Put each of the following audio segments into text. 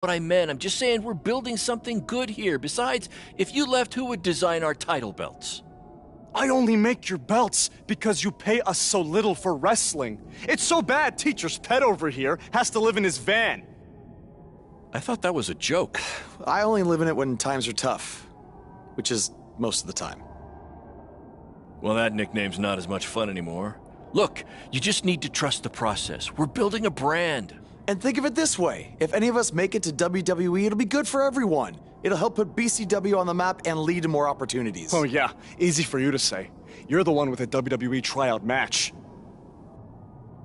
what I meant. I'm just saying we're building something good here. Besides, if you left, who would design our title belts? I only make your belts because you pay us so little for wrestling. It's so bad teacher's pet over here has to live in his van. I thought that was a joke. I only live in it when times are tough, which is most of the time. Well, that nickname's not as much fun anymore. Look, you just need to trust the process. We're building a brand. And think of it this way, if any of us make it to WWE, it'll be good for everyone. It'll help put BCW on the map and lead to more opportunities. Oh yeah, easy for you to say. You're the one with a WWE tryout match.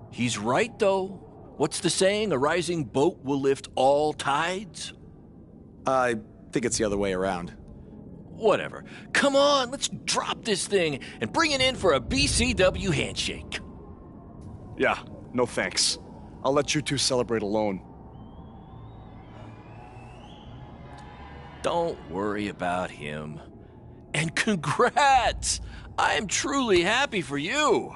He's right, though. What's the saying? A rising boat will lift all tides? I think it's the other way around. Whatever. Come on, let's drop this thing and bring it in for a BCW handshake. Yeah, no thanks. I'll let you two celebrate alone. Don't worry about him. And congrats! I am truly happy for you.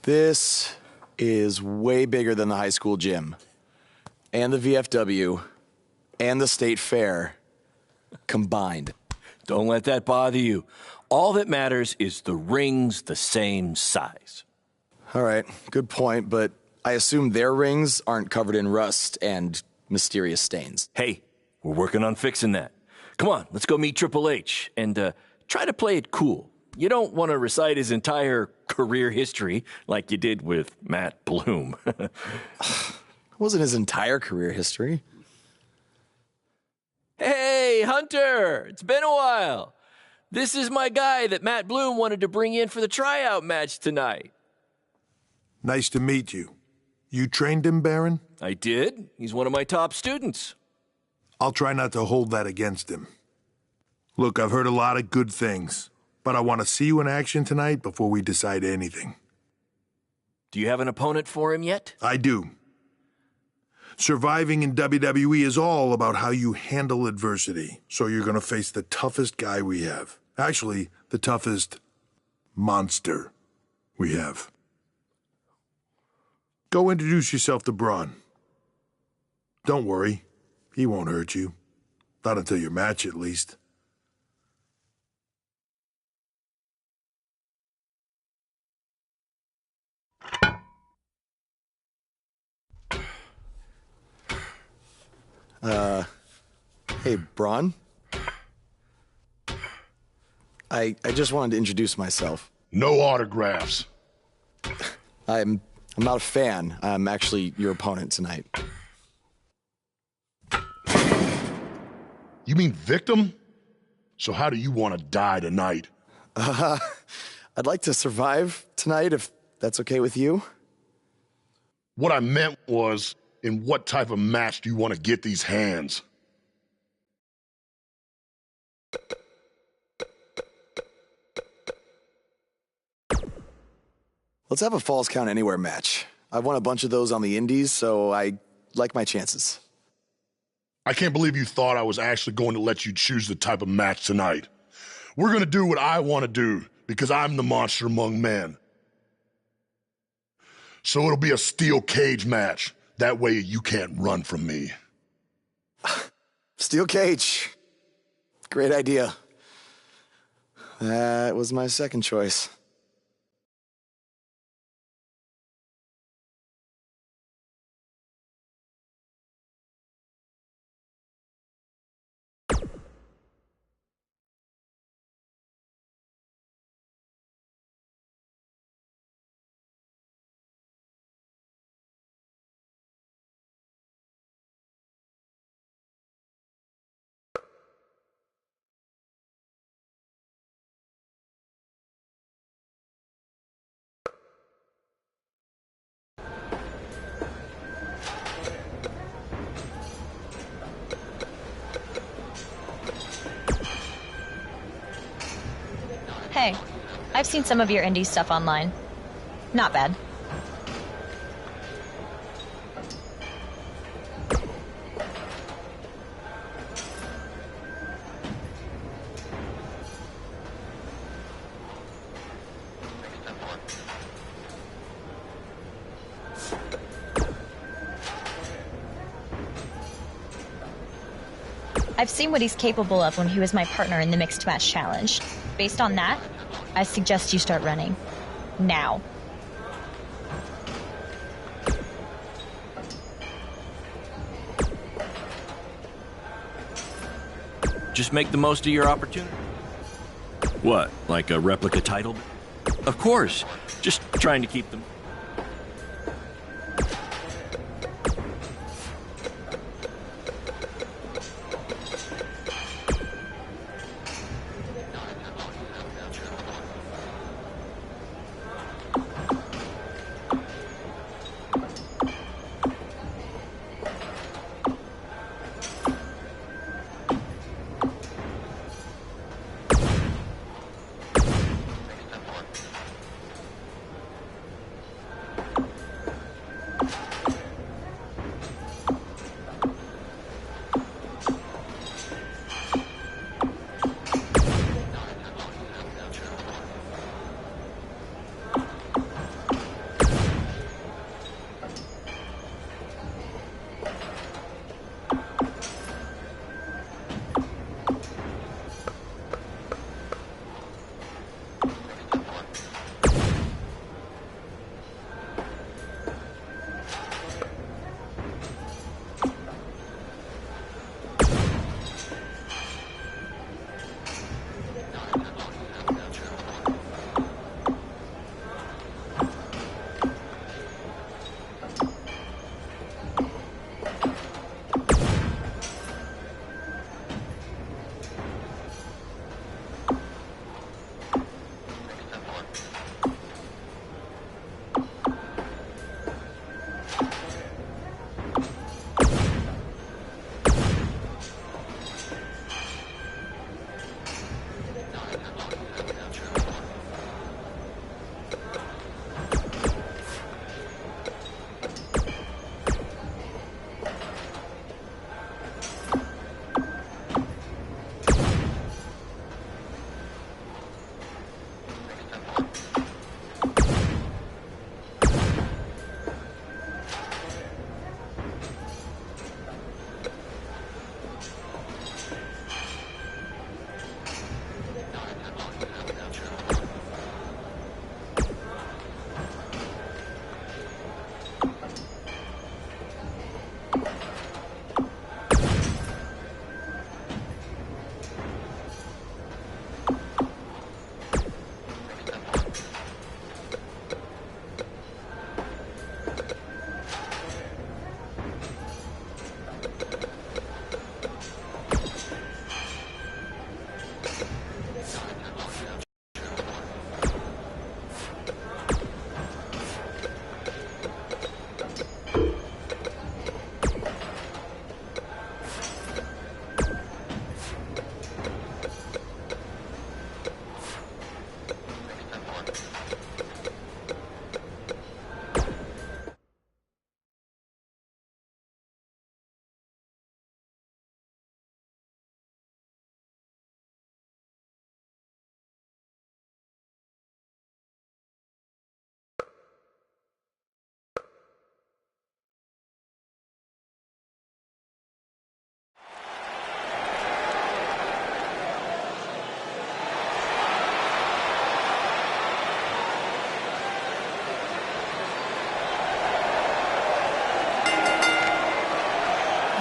This is way bigger than the high school gym, and the VFW, and the state fair combined. Don't let that bother you. All that matters is the ring's the same size. All right, good point, but I assume their rings aren't covered in rust and mysterious stains. Hey, we're working on fixing that. Come on, let's go meet Triple H and try to play it cool. You don't want to recite his entire career history like you did with Matt Bloom. It wasn't his entire career history. Hey, Hunter! It's been a while. This is my guy that Matt Bloom wanted to bring in for the tryout match tonight. Nice to meet you. You trained him, Baron? I did. He's one of my top students. I'll try not to hold that against him. Look, I've heard a lot of good things, but I want to see you in action tonight before we decide anything. Do you have an opponent for him yet? I do. Surviving in WWE is all about how you handle adversity, so you're going to face the toughest guy we have. Actually, the toughest monster we have. Go introduce yourself to Braun. Don't worry, he won't hurt you. Not until your match, at least. Hey, Braun? I just wanted to introduce myself. No autographs. I'm not a fan. I'm actually your opponent tonight. You mean victim? So how do you want to die tonight? I'd like to survive tonight, if that's okay with you. What I meant was, in what type of match do you want to get these hands? Let's have a Falls Count Anywhere match. I've won a bunch of those on the indies, so I like my chances. I can't believe you thought I was actually going to let you choose the type of match tonight. We're going to do what I want to do, because I'm the monster among men. So it'll be a steel cage match. That way you can't run from me. Steel cage. Great idea. That was my second choice. I've seen some of your indie stuff online. Not bad. I've seen what he's capable of when he was my partner in the Mixed Match Challenge. Based on that, I suggest you start running. Now. Just make the most of your opportunity. What, like a replica title? Of course. Just trying to keep them.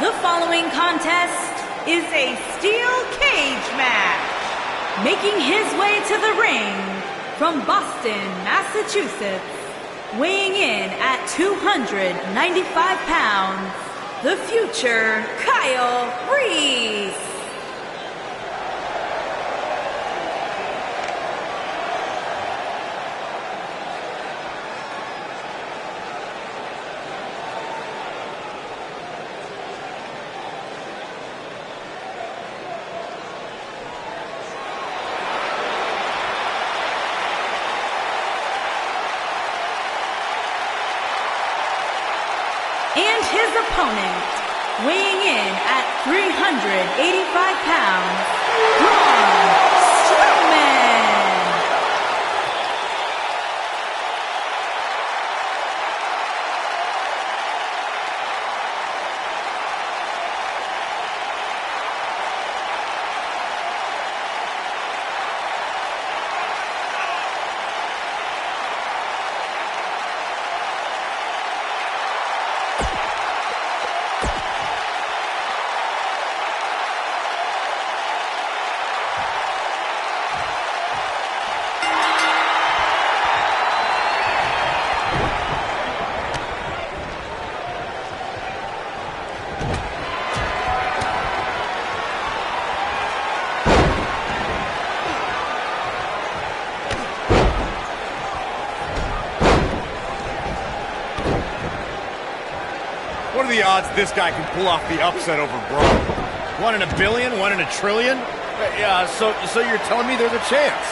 The following contest is a steel cage match. Making his way to the ring from Boston, Massachusetts, weighing in at 295 pounds, the future Kyle Reese. his opponent, weighing in at 385 pounds, Braun Strowman. What are the odds this guy can pull off the upset over Braun? 1 in a billion? 1 in a trillion? Yeah, so you're telling me there's a chance?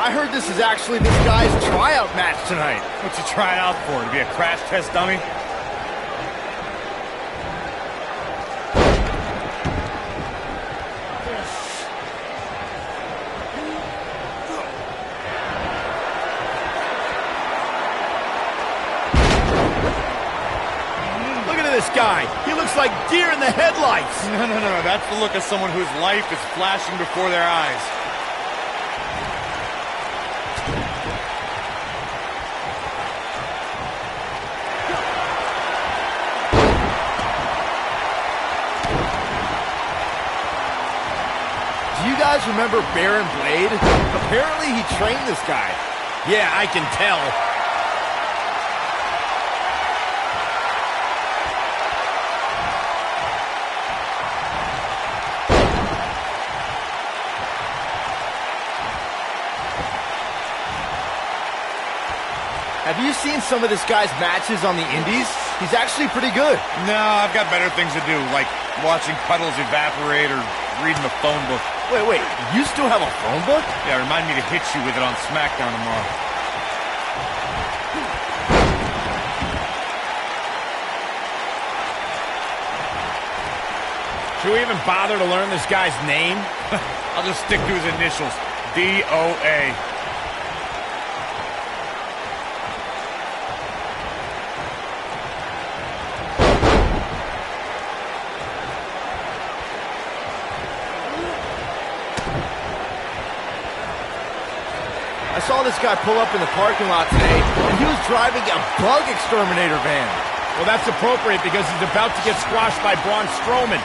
I heard this is actually this guy's tryout match tonight. What's he trying out for? To be a crash test dummy? This guy, he looks like deer in the headlights. No. That's the look of someone whose life is flashing before their eyes. Do you guys remember Baron Blade? Apparently he trained this guy. Yeah, I can tell. Have you seen some of this guy's matches on the indies? He's actually pretty good. No, I've got better things to do, like watching puddles evaporate or reading the phone book. Wait, you still have a phone book? Yeah, remind me to hit you with it on SmackDown tomorrow. Should we even bother to learn this guy's name? I'll just stick to his initials, DOA. I saw this guy pull up in the parking lot today, and he was driving a bug exterminator van. Well, that's appropriate because he's about to get squashed by Braun Strowman.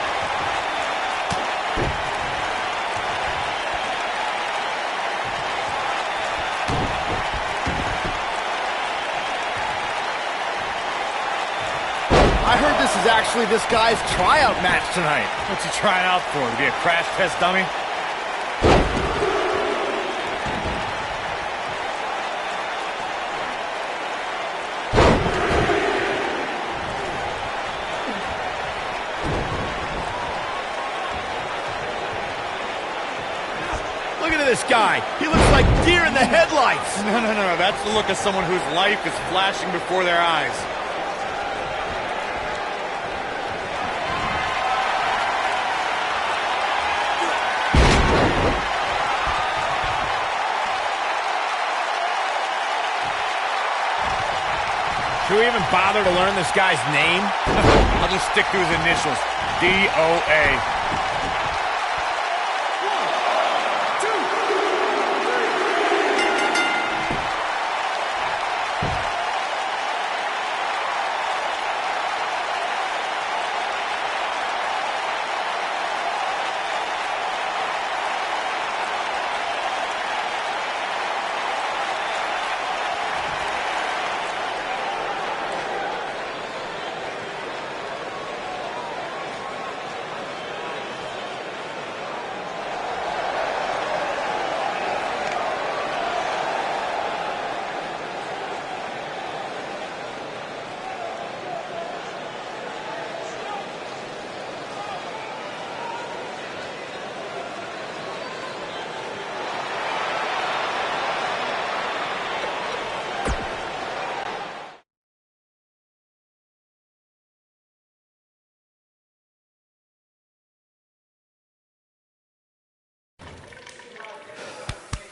I heard this is actually this guy's tryout match tonight. What's he trying out for? To be a crash test dummy? Look at this guy. He looks like deer in the headlights. No. That's the look of someone whose life is flashing before their eyes. Should we even bother to learn this guy's name? I'll just stick to his initials, DOA.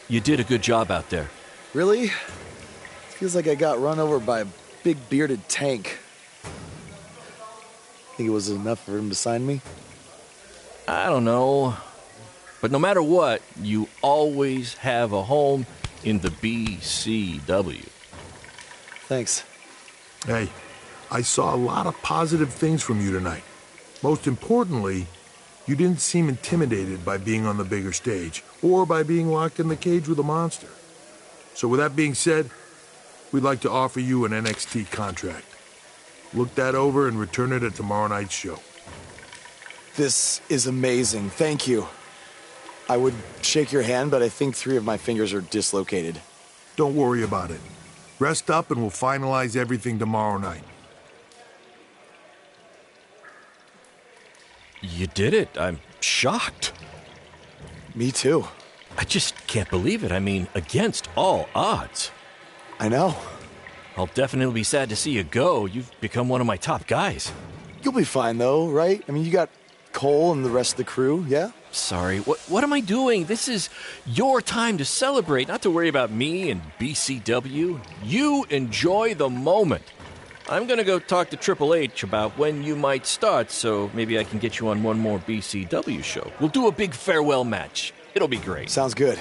You did a good job out there. Really? Feels like I got run over by a big bearded tank. Think it was enough for him to sign me? I don't know. But no matter what, you always have a home in the BCW. Thanks. Hey, I saw a lot of positive things from you tonight. Most importantly, you didn't seem intimidated by being on the bigger stage or by being locked in the cage with a monster. So with that being said, we'd like to offer you an NXT contract. Look that over and return it at tomorrow night's show. This is amazing. Thank you. I would shake your hand, but I think 3 of my fingers are dislocated. Don't worry about it. Rest up and we'll finalize everything tomorrow night. You did it. I'm shocked. Me too. I just can't believe it. I mean, against all odds. I know. I'll definitely be sad to see you go. You've become one of my top guys. You'll be fine though, right? I mean, you got Cole and the rest of the crew, yeah? Sorry, what am I doing? This is your time to celebrate, not to worry about me and BCW. You enjoy the moment. I'm gonna go talk to Triple H about when you might start, so maybe I can get you on one more BCW show. We'll do a big farewell match. It'll be great. Sounds good.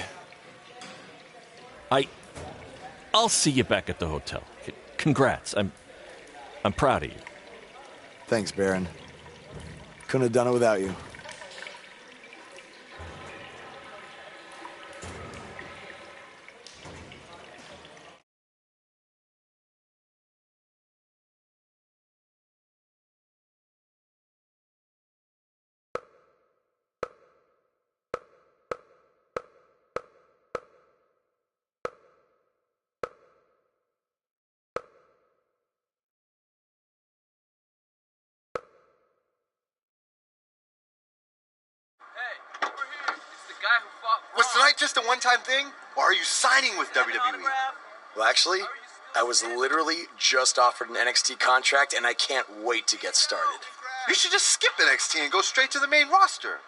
I'll see you back at the hotel. Congrats. I'm proud of you. Thanks, Baron. Couldn't have done it without you. Was tonight just a one-time thing, or are you signing with WWE? Well, actually, I was literally just offered an NXT contract, and I can't wait to get started. You should just skip NXT and go straight to the main roster.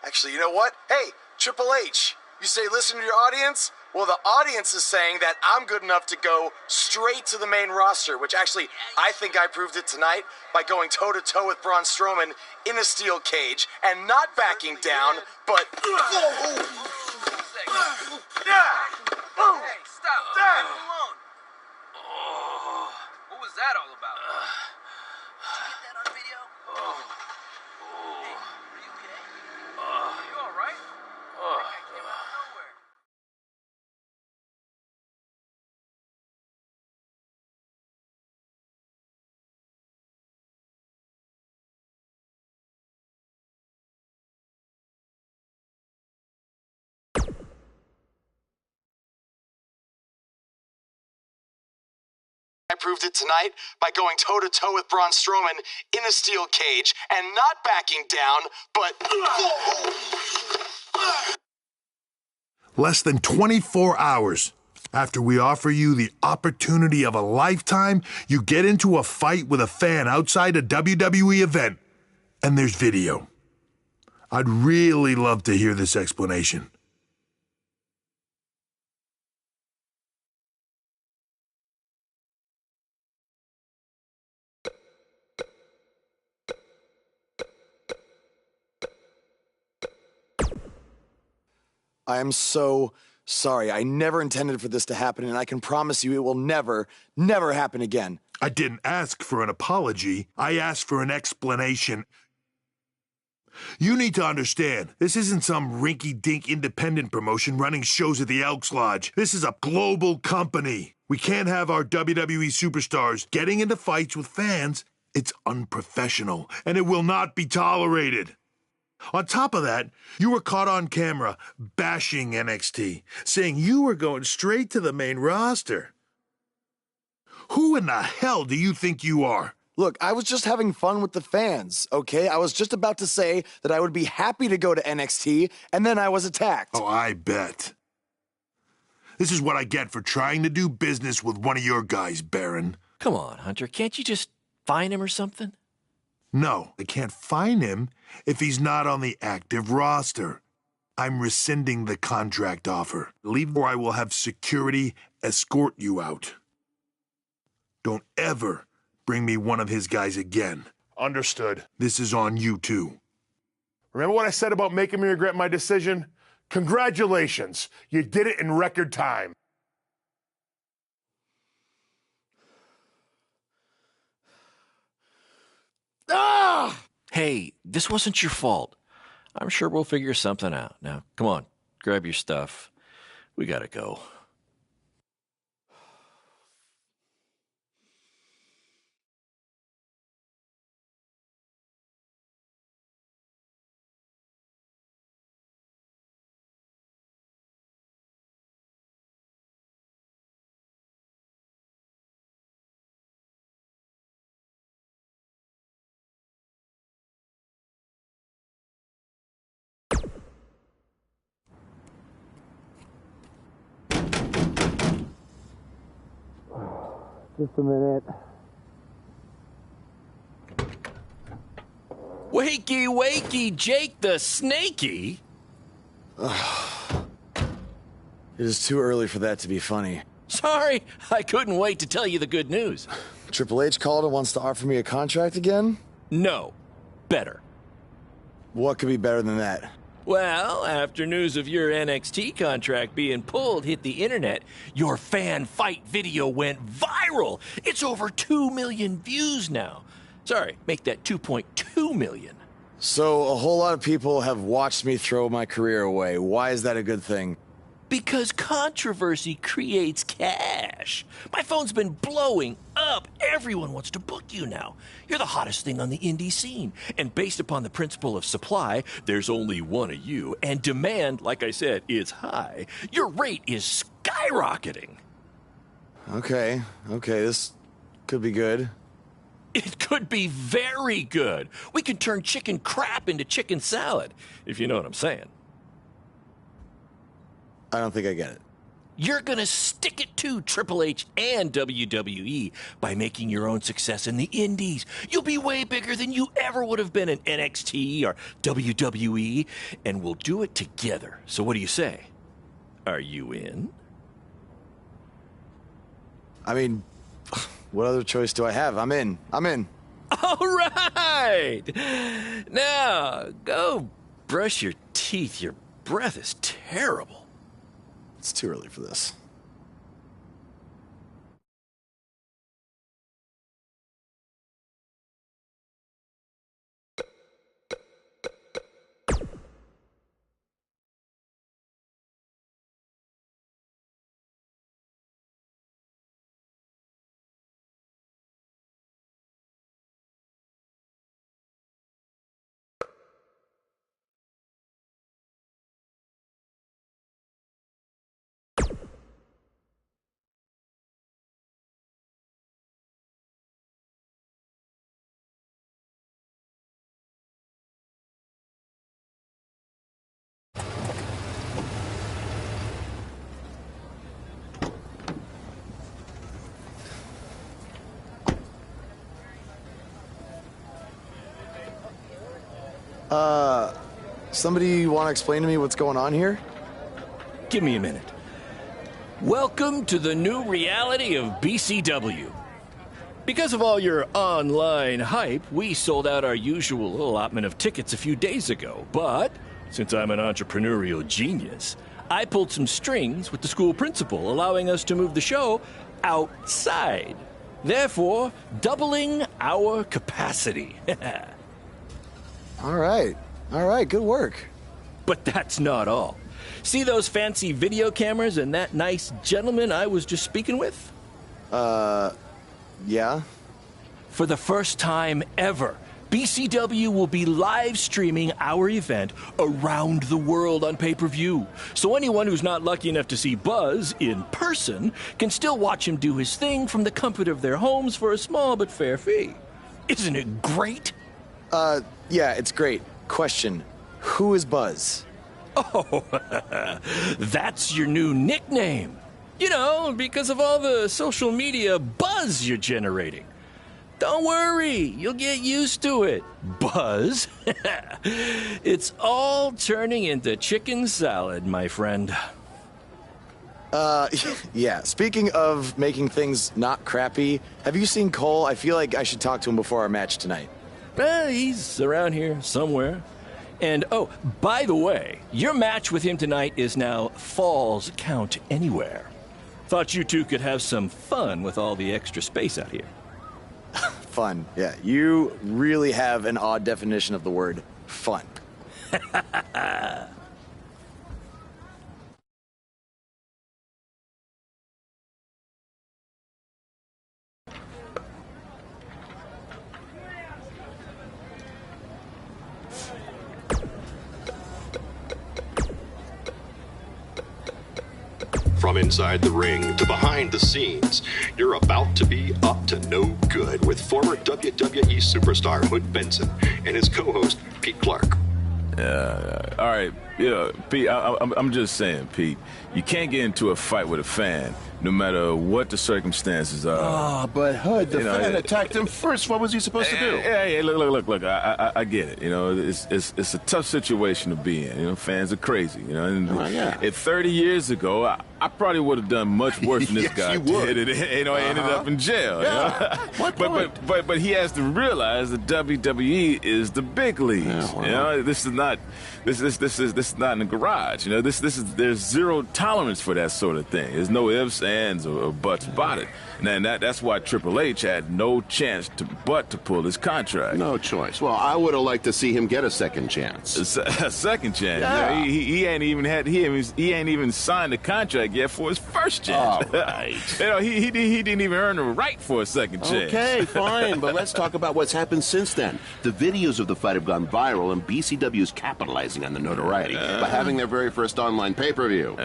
Actually, you know what? Hey, Triple H, you say listen to your audience? Well, the audience is saying that I'm good enough to go straight to the main roster, which actually, I think I proved it tonight by going toe-to-toe with Braun Strowman in a steel cage and not backing down, but... Hey, stop. Leave him alone. What was that all about? Did you get that on video? Hey, are you okay? Are you all right? That came out of nowhere. I proved it tonight by going toe-to-toe with Braun Strowman in a steel cage and not backing down, but... Less than 24 hours after we offer you the opportunity of a lifetime, you get into a fight with a fan outside a WWE event, and there's video. I'd really love to hear this explanation. I am so sorry. I never intended for this to happen, and I can promise you it will never, never happen again. I didn't ask for an apology. I asked for an explanation. You need to understand, this isn't some rinky-dink independent promotion running shows at the Elks Lodge. This is a global company. We can't have our WWE superstars getting into fights with fans. It's unprofessional, and it will not be tolerated. On top of that, you were caught on camera bashing NXT, saying you were going straight to the main roster. Who in the hell do you think you are? Look, I was just having fun with the fans, okay? I was just about to say that I would be happy to go to NXT, and then I was attacked. Oh, I bet. This is what I get for trying to do business with one of your guys, Baron. Come on, Hunter. Can't you just fine him or something? No, they can't fine him if he's not on the active roster. I'm rescinding the contract offer. Leave or I will have security escort you out. Don't ever bring me one of his guys again. Understood. This is on you, too. Remember what I said about making me regret my decision? Congratulations. You did it in record time. Ah! Hey, this wasn't your fault. I'm sure we'll figure something out. Now, come on, grab your stuff. We gotta go. Just a minute. Wakey, wakey, Jake the Snakey! It is too early for that to be funny. Sorry, I couldn't wait to tell you the good news. Triple H called and wants to offer me a contract again? No. Better. What could be better than that? Well, after news of your NXT contract being pulled hit the internet, your fan fight video went viral. It's over 2 million views now. Sorry, make that 2.2 million. So a whole lot of people have watched me throw my career away. Why is that a good thing? Because controversy creates cash. My phone's been blowing up. Everyone wants to book you now. You're the hottest thing on the indie scene. And based upon the principle of supply, there's only one of you. And demand, like I said, is high. Your rate is skyrocketing. Okay, this could be good. It could be very good. We can turn chicken crap into chicken salad, if you know what I'm saying. I don't think I get it. You're gonna stick it to Triple H and WWE by making your own success in the indies. You'll be way bigger than you ever would have been in NXT or WWE, and we'll do it together. So what do you say? Are you in? I mean, what other choice do I have? I'm in. All right! Now, go brush your teeth. Your breath is terrible. It's too early for this. Somebody want to explain to me what's going on here? Give me a minute. Welcome to the new reality of BCW. Because of all your online hype, we sold out our usual allotment of tickets a few days ago. But since I'm an entrepreneurial genius, I pulled some strings with the school principal, allowing us to move the show outside. Therefore, doubling our capacity. All right, good work. But that's not all. See those fancy video cameras and that nice gentleman I was just speaking with? Yeah? For the first time ever, BCW will be live streaming our event around the world on pay-per-view. So anyone who's not lucky enough to see Buzz in person can still watch him do his thing from the comfort of their homes for a small but fair fee. Isn't it great? Yeah, it's great. Question, who is Buzz? Oh, that's your new nickname. You know, because of all the social media buzz you're generating. Don't worry, you'll get used to it. Buzz, it's all turning into chicken salad, my friend. Yeah, speaking of making things not crappy, have you seen Cole? I feel like I should talk to him before our match tonight. He's around here somewhere. And, oh, by the way, your match with him tonight is now Falls Count Anywhere. Thought you two could have some fun with all the extra space out here. Fun, yeah. You really have an odd definition of the word fun. From inside the ring to behind the scenes, you're about to be up to no good with former WWE superstar Hood Benson and his co-host Pete Clark. All right, yeah, Pete, I'm just saying, Pete, you can't get into a fight with a fan, no matter what the circumstances are. Oh, but Hood, the fan attacked him first. What was he supposed to do? Hey, look, I get it. You know, it's a tough situation to be in. You know, fans are crazy. You know, and 30 years ago, I probably would have done much worse than this guy you would. did. You know, I ended up in jail. Yeah. You know? But he has to realize that WWE is the big leagues. Yeah, well. You know, this is not in the garage. You know, there's zero tolerance for that sort of thing. There's no ifs, ands, or buts about it. And that's why Triple H had no chance but to pull his contract. No choice. Well, I would have liked to see him get a second chance. A second chance. Yeah. You know, he ain't even signed the contract yet for his first chance. Oh, right. You know, he didn't even earn the right for a second chance. Okay, fine, but let's talk about what's happened since then. The videos of the fight have gone viral, and BCW is capitalizing on the notoriety by having their very first online pay-per-view.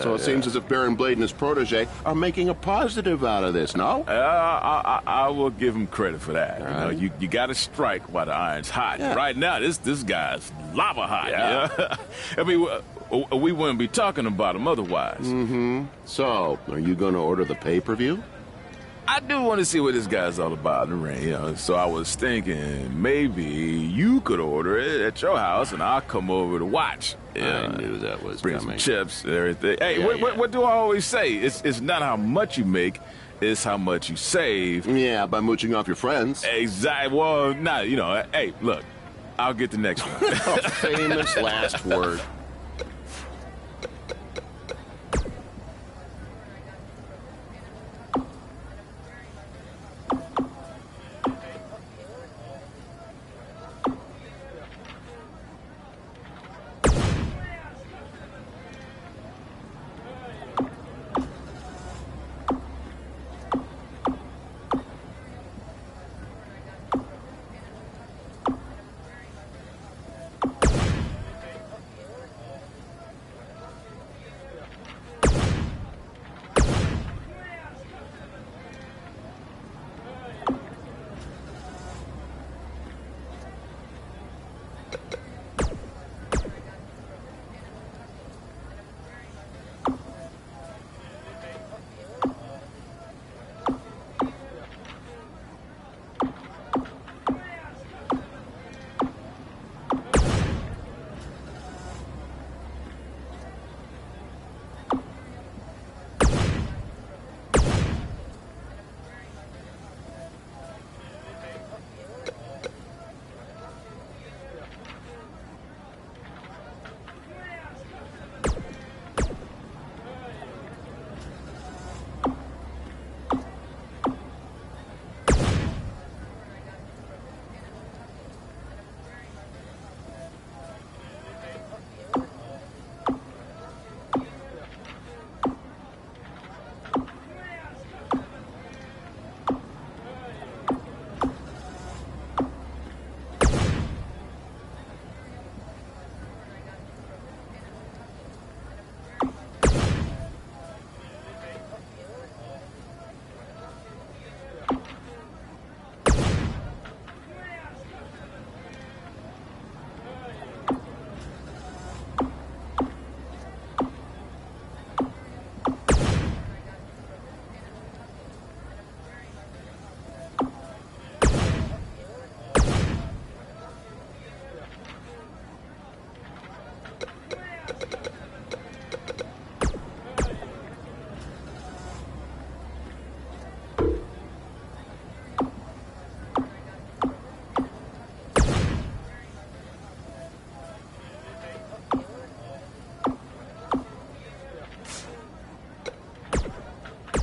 So it seems as if Baron Blade and his protege are making a positive out of this, no? I will give him credit for that. Right. You know, you got to strike while the iron's hot. Yeah. Right now, this guy's lava hot. Yeah. You know? I mean, we wouldn't be talking about him otherwise. Mm-hmm. So, are you going to order the pay-per-view? I do want to see what this guy's all about in the ring, you know. So I was thinking maybe you could order it at your house, and I'll come over to watch. I knew that was bring coming. some chips and everything. Hey, Yeah, what do I always say? It's not how much you make, it's how much you save. Yeah, by mooching off your friends. Exactly. Well, nah, you know. Hey, look, I'll get the next one. Famous last word.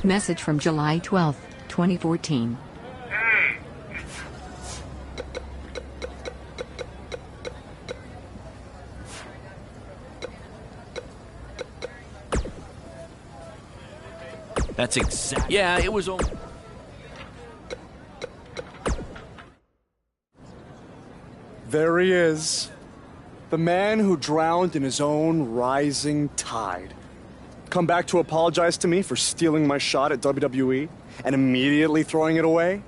message from July 12, 2014. That's exact. Yeah, it was only. There he is. The man who drowned in his own rising tide. Come back to apologize to me for stealing my shot at WWE and immediately throwing it away?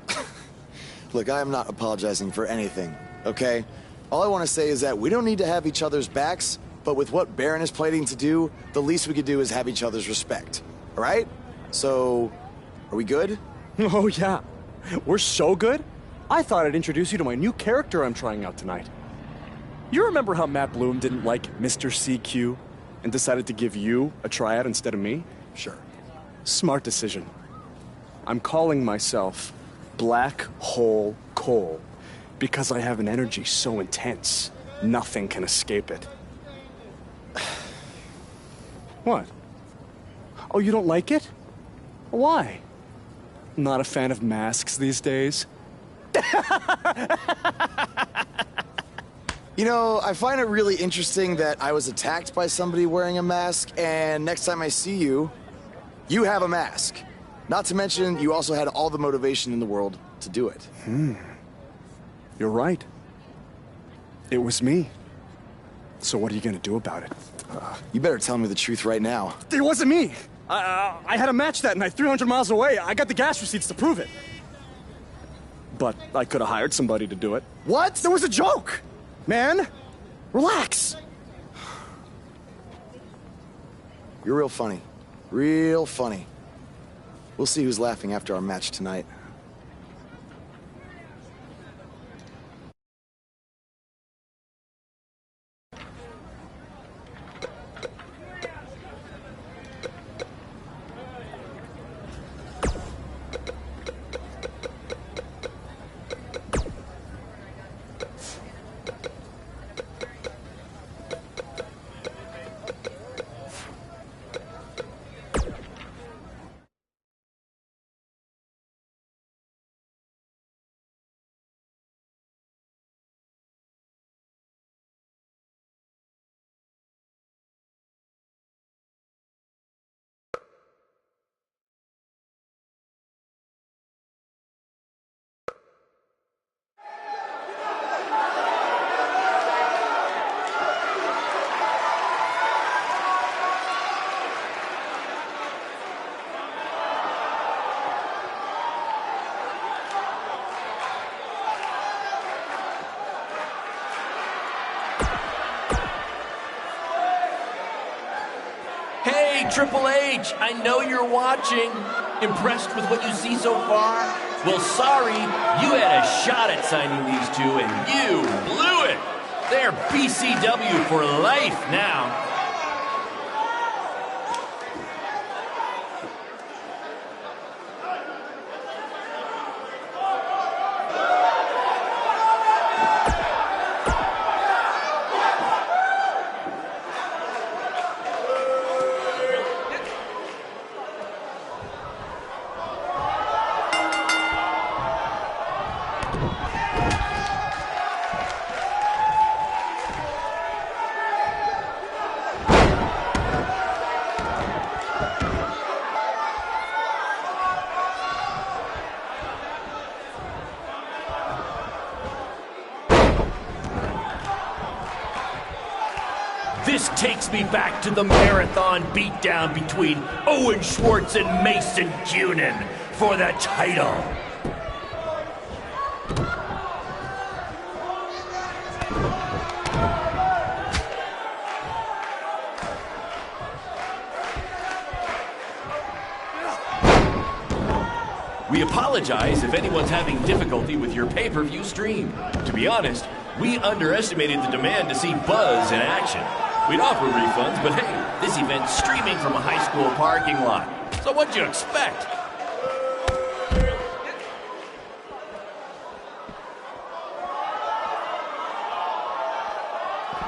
Look, I am not apologizing for anything, okay? All I want to say is that we don't need to have each other's backs, but with what Baron is planning to do, the least we could do is have each other's respect. All right? So, are we good? Oh, yeah. We're so good. I thought I'd introduce you to my new character I'm trying out tonight. You remember how Matt Bloom didn't like Mr. CQ and decided to give you a tryout instead of me? Sure. Smart decision. I'm calling myself Black Hole Cole because I have an energy so intense, nothing can escape it. What? Oh, you don't like it? Why? Not a fan of masks these days? You know, I find it really interesting that I was attacked by somebody wearing a mask, and next time I see you, you have a mask. Not to mention, you also had all the motivation in the world to do it. You're right. It was me. So what are you gonna do about it? You better tell me the truth right now. It wasn't me! I had a match that night, 300 miles away. I got the gas receipts to prove it. But I could have hired somebody to do it. What? There was a joke! Man, relax. You're real funny. Real funny. We'll see who's laughing after our match tonight. Triple H, I know you're watching. Impressed with what you see so far? Well, sorry, you had a shot at signing these two, and you blew it. They're BCW for life now. This takes me back to the marathon beatdown between Owen Schwartz and Mason Cunin for the title. We apologize if anyone's having difficulty with your pay-per-view stream. To be honest, we underestimated the demand to see Buzz in action. We'd offer refunds, but hey, this event's streaming from a high school parking lot. So what'd you expect?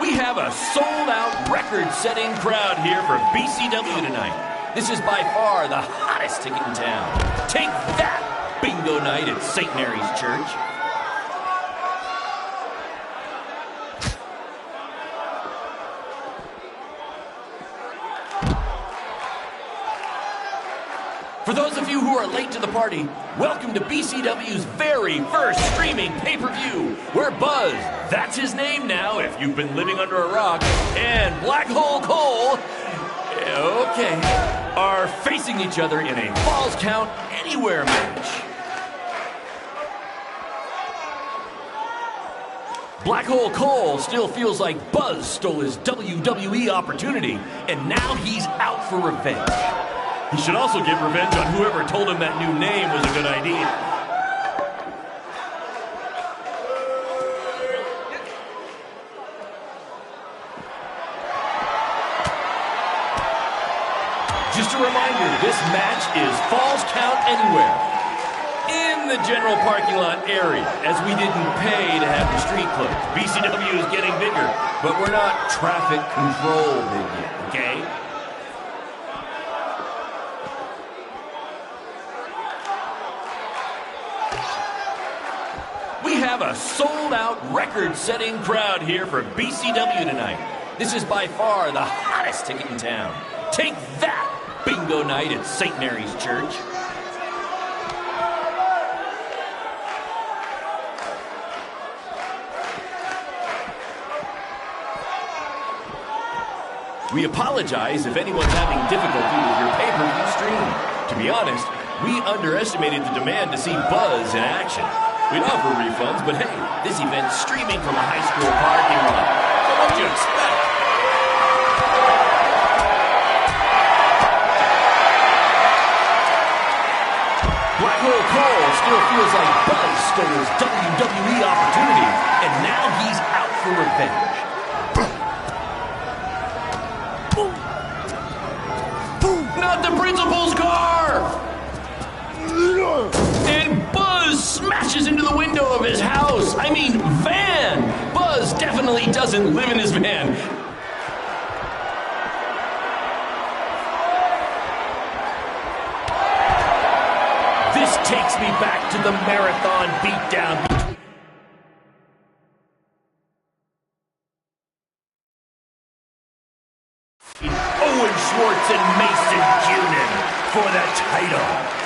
We have a sold-out, record-setting crowd here for BCW tonight. This is by far the hottest ticket in town. Take that, bingo night at St. Mary's Church. For those of you who are late to the party, welcome to BCW's very first streaming pay-per-view, where Buzz, that's his name now if you've been living under a rock, and Black Hole Cole, are facing each other in a Falls Count Anywhere match. Black Hole Cole still feels like Buzz stole his WWE opportunity, and now he's out for revenge. He should also get revenge on whoever told him that new name was a good idea. Just a reminder, this match is Falls Count Anywhere in the general parking lot area, as we didn't pay to have the street closed. BCW is getting bigger, but we're not traffic control big yet, okay? We have a sold-out, record-setting crowd here for BCW tonight. This is by far the hottest ticket in town. Take that, bingo night at St. Mary's Church. We apologize if anyone's having difficulty with your pay-per-view stream. To be honest, we underestimated the demand to see Buzz in action. We'd offer refunds, but hey, this event's streaming from a high school parking lot. So what'd you expect? Black Hole Cole still feels like Buzz stole his WWE opportunity, and now he's out for revenge. Not the principal's car! And Buzz smashes into the window of his house. I mean, van. Buzz definitely doesn't live in his van. This takes me back to the marathon beatdown between Owen Schwartz and Mason Cunin for the title.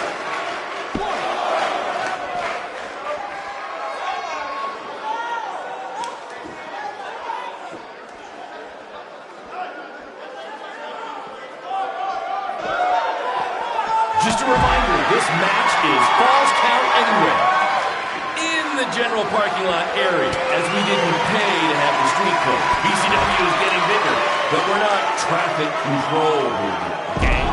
Just a reminder, this match is Falls Count Anywhere in the general parking lot area, as we didn't pay to have the street closed. BCW is getting bigger, but we're not traffic control big, okay?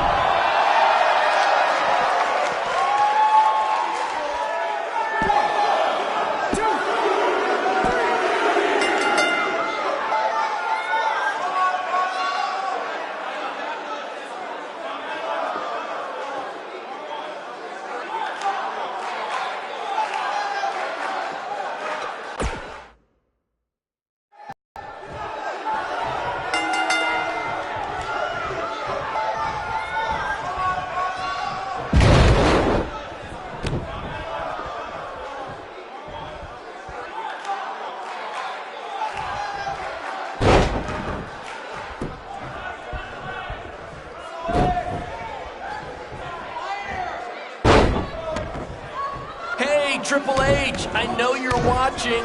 Triple H, I know you're watching.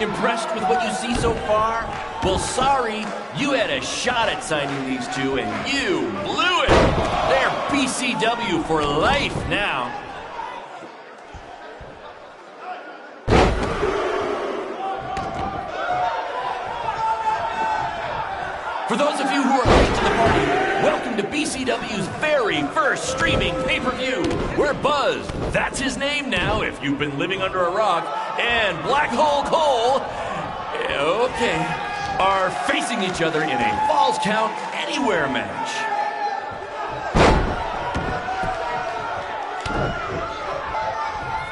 Impressed with what you see so far? Well, sorry, you had a shot at signing these two, and you blew it. They're BCW for life now. For those of you who are late to the party, welcome to BCW's very first streaming pay-per-view, where Buzz, that's his name now if you've been living under a rock, and Black Hole Cole, are facing each other in a Falls Count Anywhere match.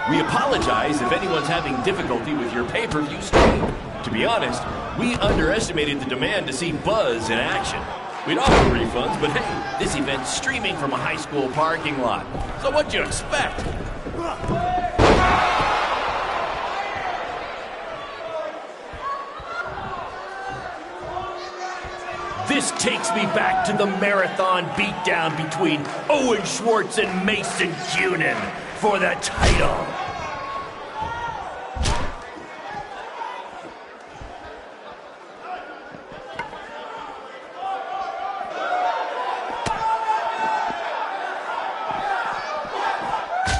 We apologize if anyone's having difficulty with your pay-per-view stream. To be honest, we underestimated the demand to see Buzz in action. We'd offer refunds, but hey, this event's streaming from a high school parking lot. So what'd you expect? This takes me back to the marathon beatdown between Owen Schwartz and Mason Cunin for the title.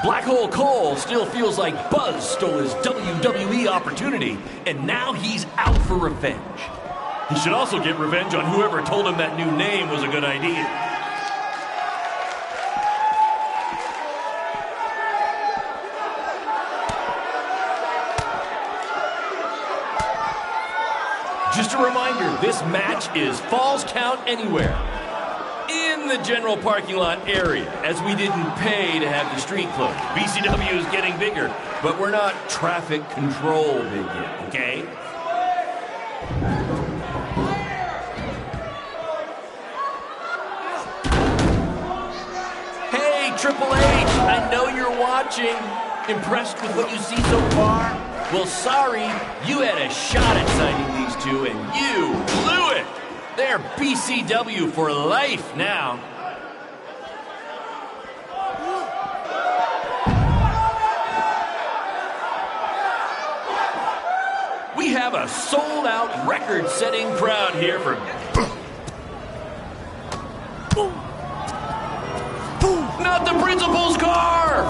Black Hole Cole still feels like Buzz stole his WWE opportunity, and now he's out for revenge. He should also get revenge on whoever told him that new name was a good idea. Just a reminder, this match is Falls Count Anywhere in the general parking lot area, as we didn't pay to have the street closed. BCW is getting bigger, but we're not traffic control big yet, okay? Hey, Triple H, I know you're watching. Impressed with what you see so far? Well, sorry, you had a shot at signing these two, and you blew it. They're BCW for life now. We have a sold-out, record-setting crowd here for... Not the principal's car!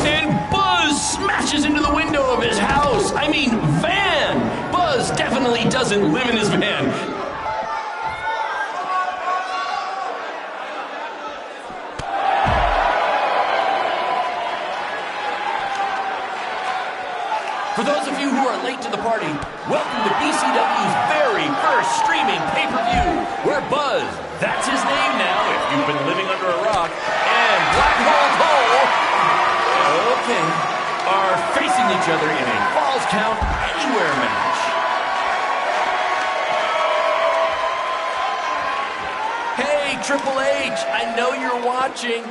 And Buzz smashes into the window of his house. I mean, van! Buzz definitely doesn't live in his van. For those of you who are late to the party, welcome to BCW's very first streaming pay-per-view, where Buzz, that's his name now if you've been living under a rock, and Black Hole Cole, okay, are facing each other in a Falls Count Anywhere match. Hey, Triple H, I know you're watching.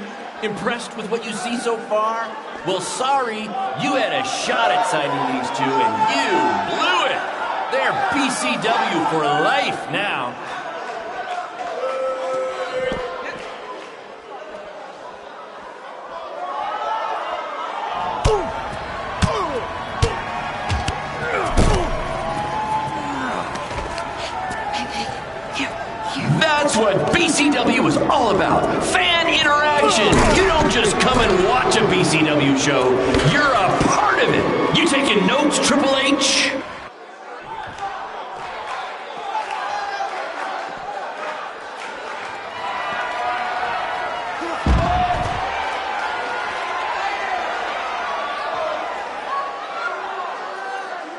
Impressed with what you see so far? Well, sorry, you had a shot at signing these two, and you blew it. They're BCW for life now. That's what BCW is all about. Fan interaction. You don't just come and watch a BCW show. You're a part of it. You taking notes, Triple H?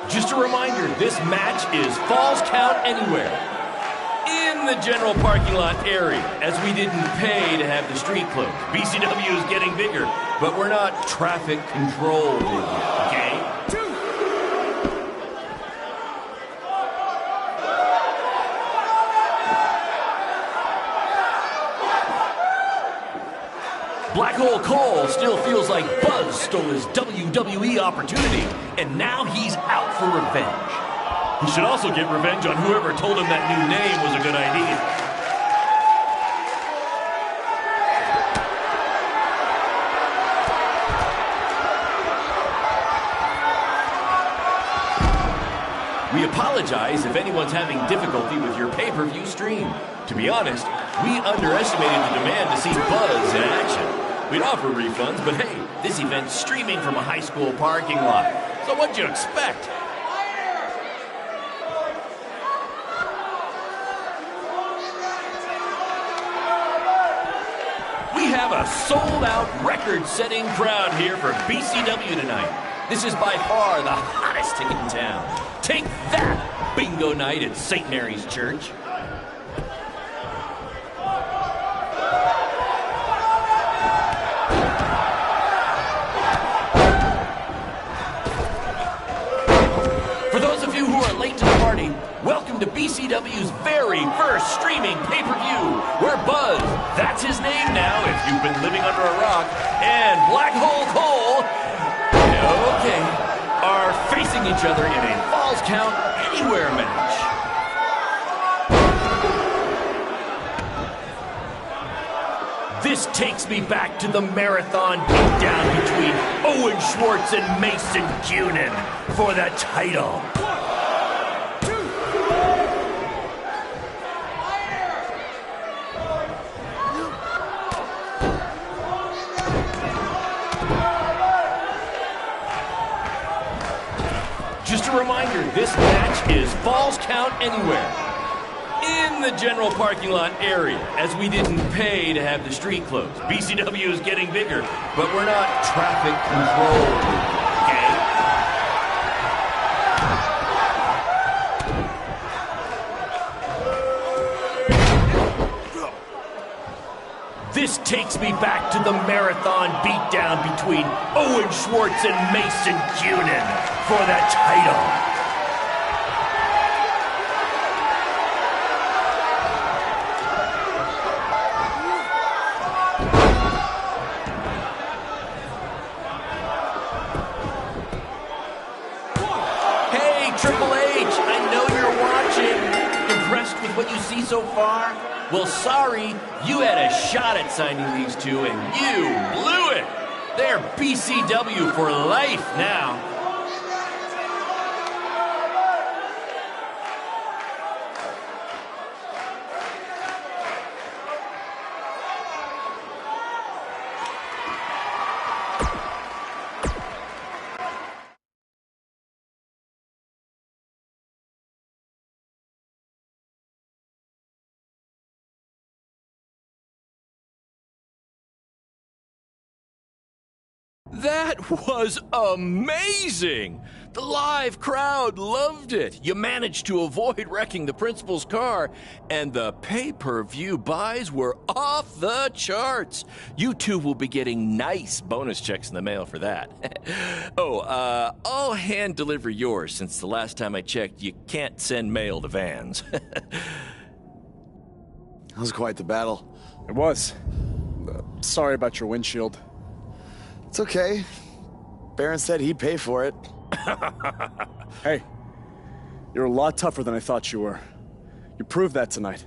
Just a reminder, this match is Falls Count Anywhere in the general parking lot area, as we didn't pay to have the street closed. BCW is getting bigger, but we're not traffic control big yet, okay? Black Hole Cole still feels like Buzz stole his WWE opportunity, and now he's out for revenge. He should also get revenge on whoever told him that new name was a good idea. We apologize if anyone's having difficulty with your pay-per-view stream. To be honest, we underestimated the demand to see Buzz in action. We'd offer refunds, but hey, this event's streaming from a high school parking lot. So what'd you expect? We have a sold-out, record-setting crowd here for BCW tonight. This is by far the hottest ticket in town. Take that, bingo night at St. Mary's Church. For those of you who are late to the party, welcome to BCW's very first streaming pay-per-view, where Buzz, that's his name now if you've been living under a rock, and Black Hole Cole, okay, are facing each other in a Falls Count Anywhere match. This takes me back to the marathon beatdown between Owen Schwartz and Mason Cunin for the title. Just a reminder, this match is Falls Count Anywhere. In the general parking lot area, as we didn't pay to have the street closed. BCW is getting bigger, but we're not traffic controlled, okay? This takes me back to the marathon beatdown between Owen Schwartz and Mason Cunin for the title. Triple H, I know you're watching. Impressed with what you see so far? Well, sorry, you had a shot at signing these two, and you blew it. They're BCW for life now. That was amazing! The live crowd loved it. You managed to avoid wrecking the principal's car, and the pay-per-view buys were off the charts. You two will be getting nice bonus checks in the mail for that. I'll hand deliver yours since the last time I checked, you can't send mail to vans. That was quite the battle. It was. Sorry about your windshield. It's okay. Baron said he'd pay for it. Hey, you're a lot tougher than I thought you were. You proved that tonight.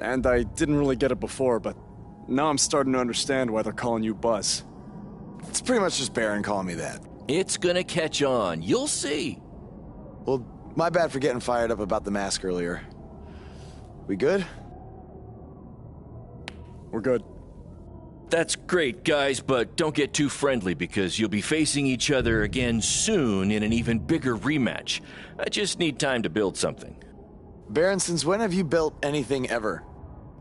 And I didn't really get it before, but now I'm starting to understand why they're calling you Buzz. It's pretty much just Baron calling me that. It's gonna catch on. You'll see. Well, my bad for getting fired up about the mask earlier. We good? We're good. That's great, guys, but don't get too friendly because you'll be facing each other again soon in an even bigger rematch. I just need time to build something. Baron, since when have you built anything ever?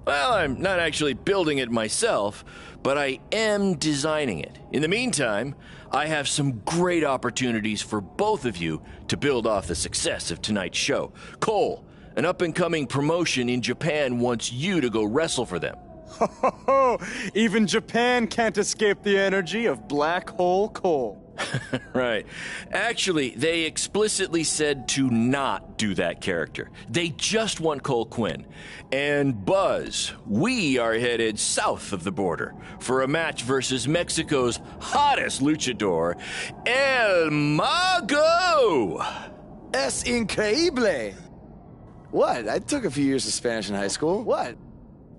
Well, I'm not actually building it myself, but I am designing it. In the meantime, I have some great opportunities for both of you to build off the success of tonight's show. Cole, an up-and-coming promotion in Japan wants you to go wrestle for them. Even Japan can't escape the energy of Black Hole Cole. Right. Actually, they explicitly said to not do that character. They just want Cole Quinn. And Buzz, we are headed south of the border for a match versus Mexico's hottest luchador, El Mago! Es increíble! What? I took a few years of Spanish in high school. What?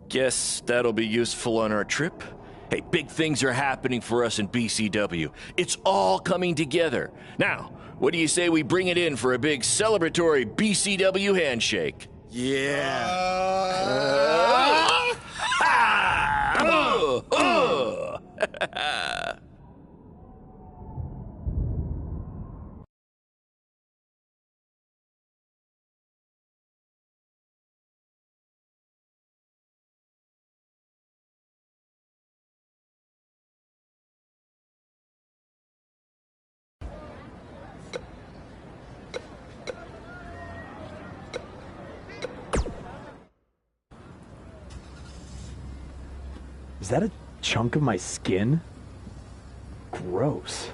Guess that'll be useful on our trip. Hey, big things are happening for us in BCW. It's all coming together. Now, what do you say we bring it in for a big celebratory BCW handshake? Yeah. Is that a chunk of my skin? Gross.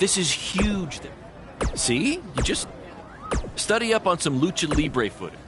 This is huge. See? You just study up on some Lucha Libre footage.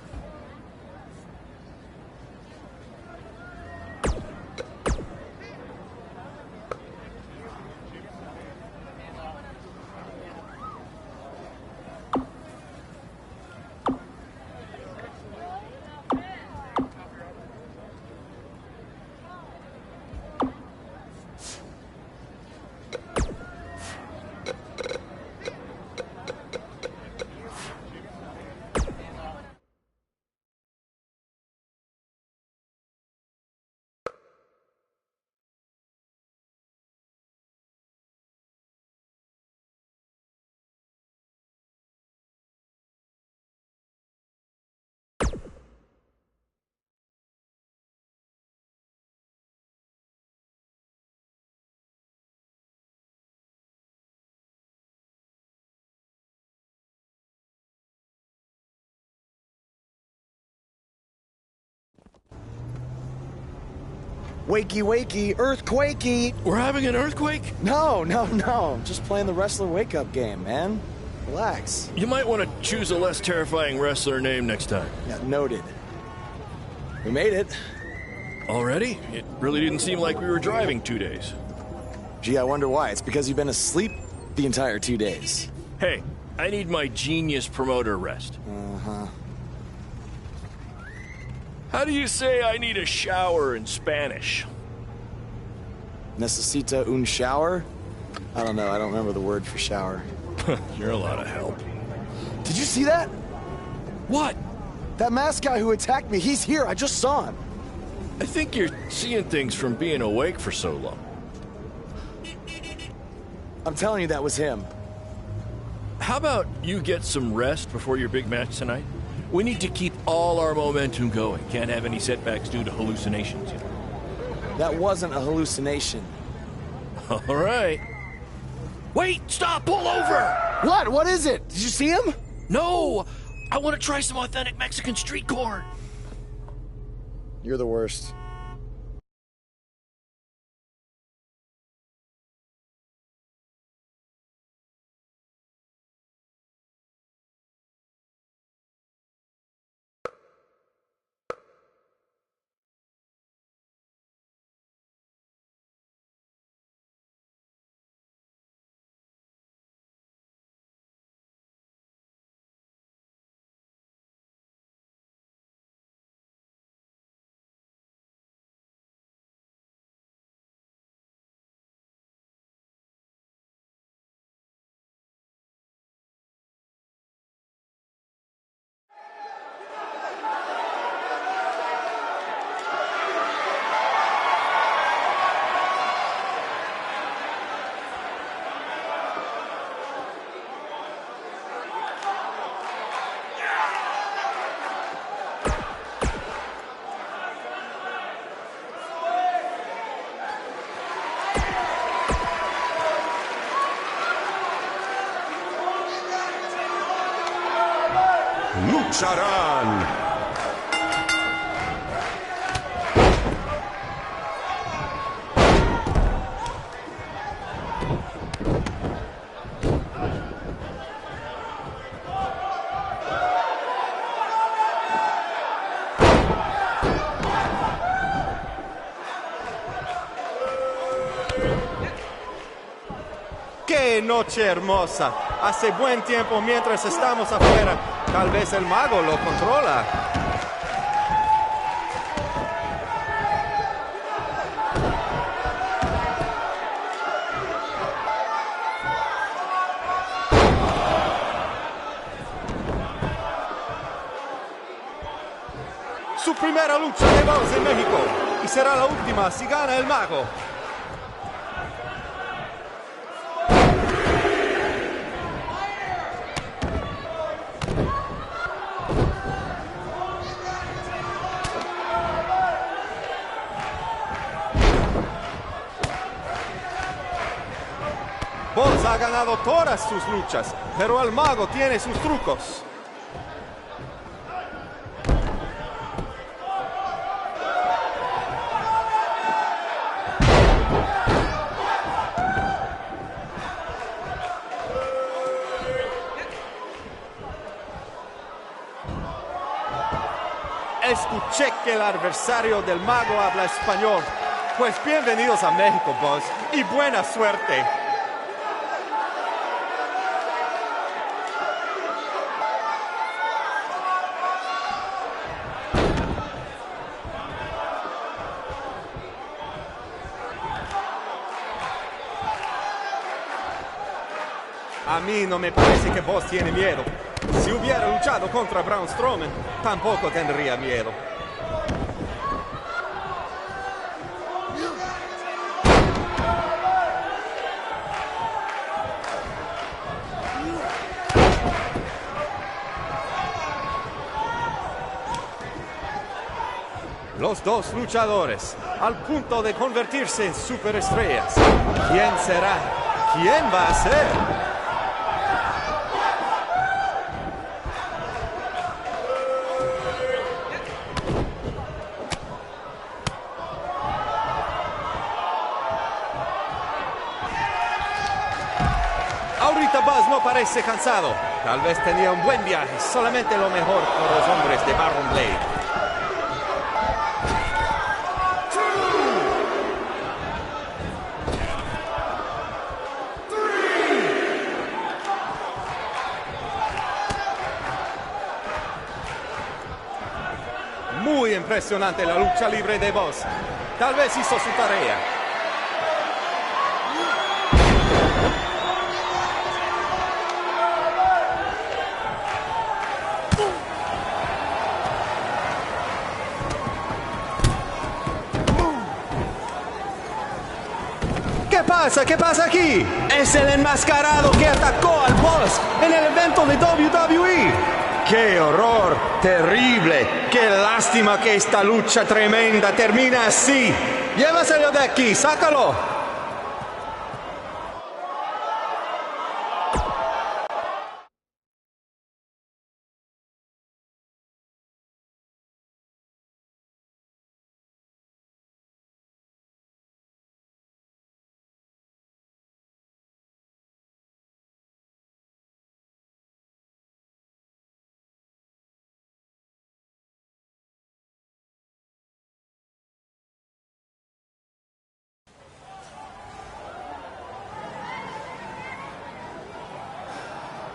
Wakey, wakey, earthquakey. We're having an earthquake? No. Just playing the wrestler wake-up game, man. Relax. You might want to choose a less terrifying wrestler name next time. Yeah, noted. We made it. Already? It really didn't seem like we were driving 2 days. Gee, I wonder why. It's because you've been asleep the entire 2 days. Hey, I need my genius promoter rest. Uh-huh. How do you say I need a shower in Spanish? Necesita un shower? I don't know. I don't remember the word for shower. You're a lot of help. Did you see that? What? That masked guy who attacked me, he's here. I just saw him. I think you're seeing things from being awake for so long. I'm telling you, that was him. How about you get some rest before your big match tonight? We need to keep all our momentum going. Can't have any setbacks due to hallucinations. That wasn't a hallucination. All right. Wait, stop, pull over! What? What is it? Did you see him? No! I want to try some authentic Mexican street corn. You're the worst. Lucharán. ¡Qué noche hermosa! Hace buen tiempo mientras estamos afuera. Tal vez el mago lo controla. Su primera lucha de voz en México. Y será la última si gana el mago. Boz ha ganado todas sus luchas, pero el mago tiene sus trucos. escuché que el adversario del mago habla español. Pues bienvenidos a México, Buzz, y buena suerte. A mí no me parece que Buzz tiene miedo. Si hubiera luchado contra Braun Strowman, tampoco tendría miedo. Los dos luchadores, al punto de convertirse en superestrellas. ¿Quién será? ¿Quién va a ser? Ahorita Buzz no parece cansado. Tal vez tenía un buen viaje. Solamente lo mejor por los hombres de Baron Blade. Muy impresionante la lucha libre de Buzz. Tal vez hizo su tarea. ¿Qué pasa? ¿Qué pasa aquí? Es el enmascarado que atacó al Buzz en el evento de WWE. ¡Qué horror! ¡Terrible! ¡Qué lástima que esta lucha tremenda termina así! ¡Llévaselo de aquí! ¡Sácalo!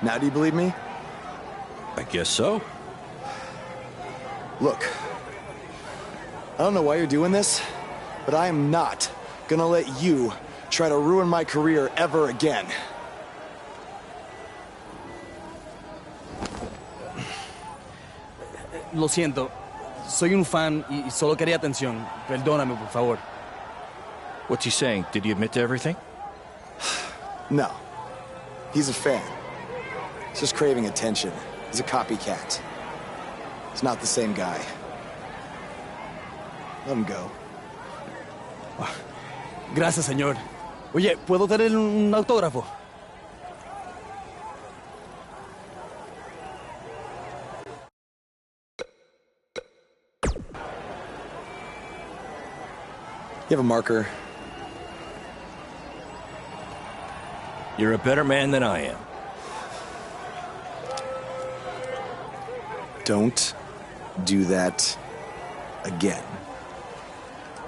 Now do you believe me? I guess so. Look, I don't know why you're doing this, but I am not gonna let you try to ruin my career ever again. Lo siento. Soy un fan y solo quería atención. Perdóname, por favor. What's he saying? Did he admit to everything? No. He's a fan. He's just craving attention. He's a copycat. He's not the same guy. Let him go. Gracias, señor. Oye, ¿puedo tener un autógrafo? You have a marker? You're a better man than I am. Don't do that again,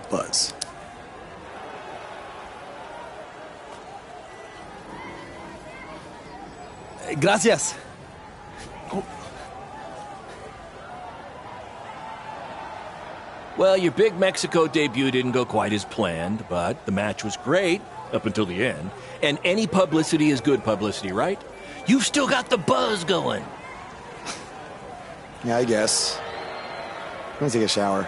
Buzz. Gracias. Well, your big Mexico debut didn't go quite as planned, but the match was great up until the end. And any publicity is good publicity, right? You've still got the buzz going. Yeah, I guess. I'm gonna take a shower.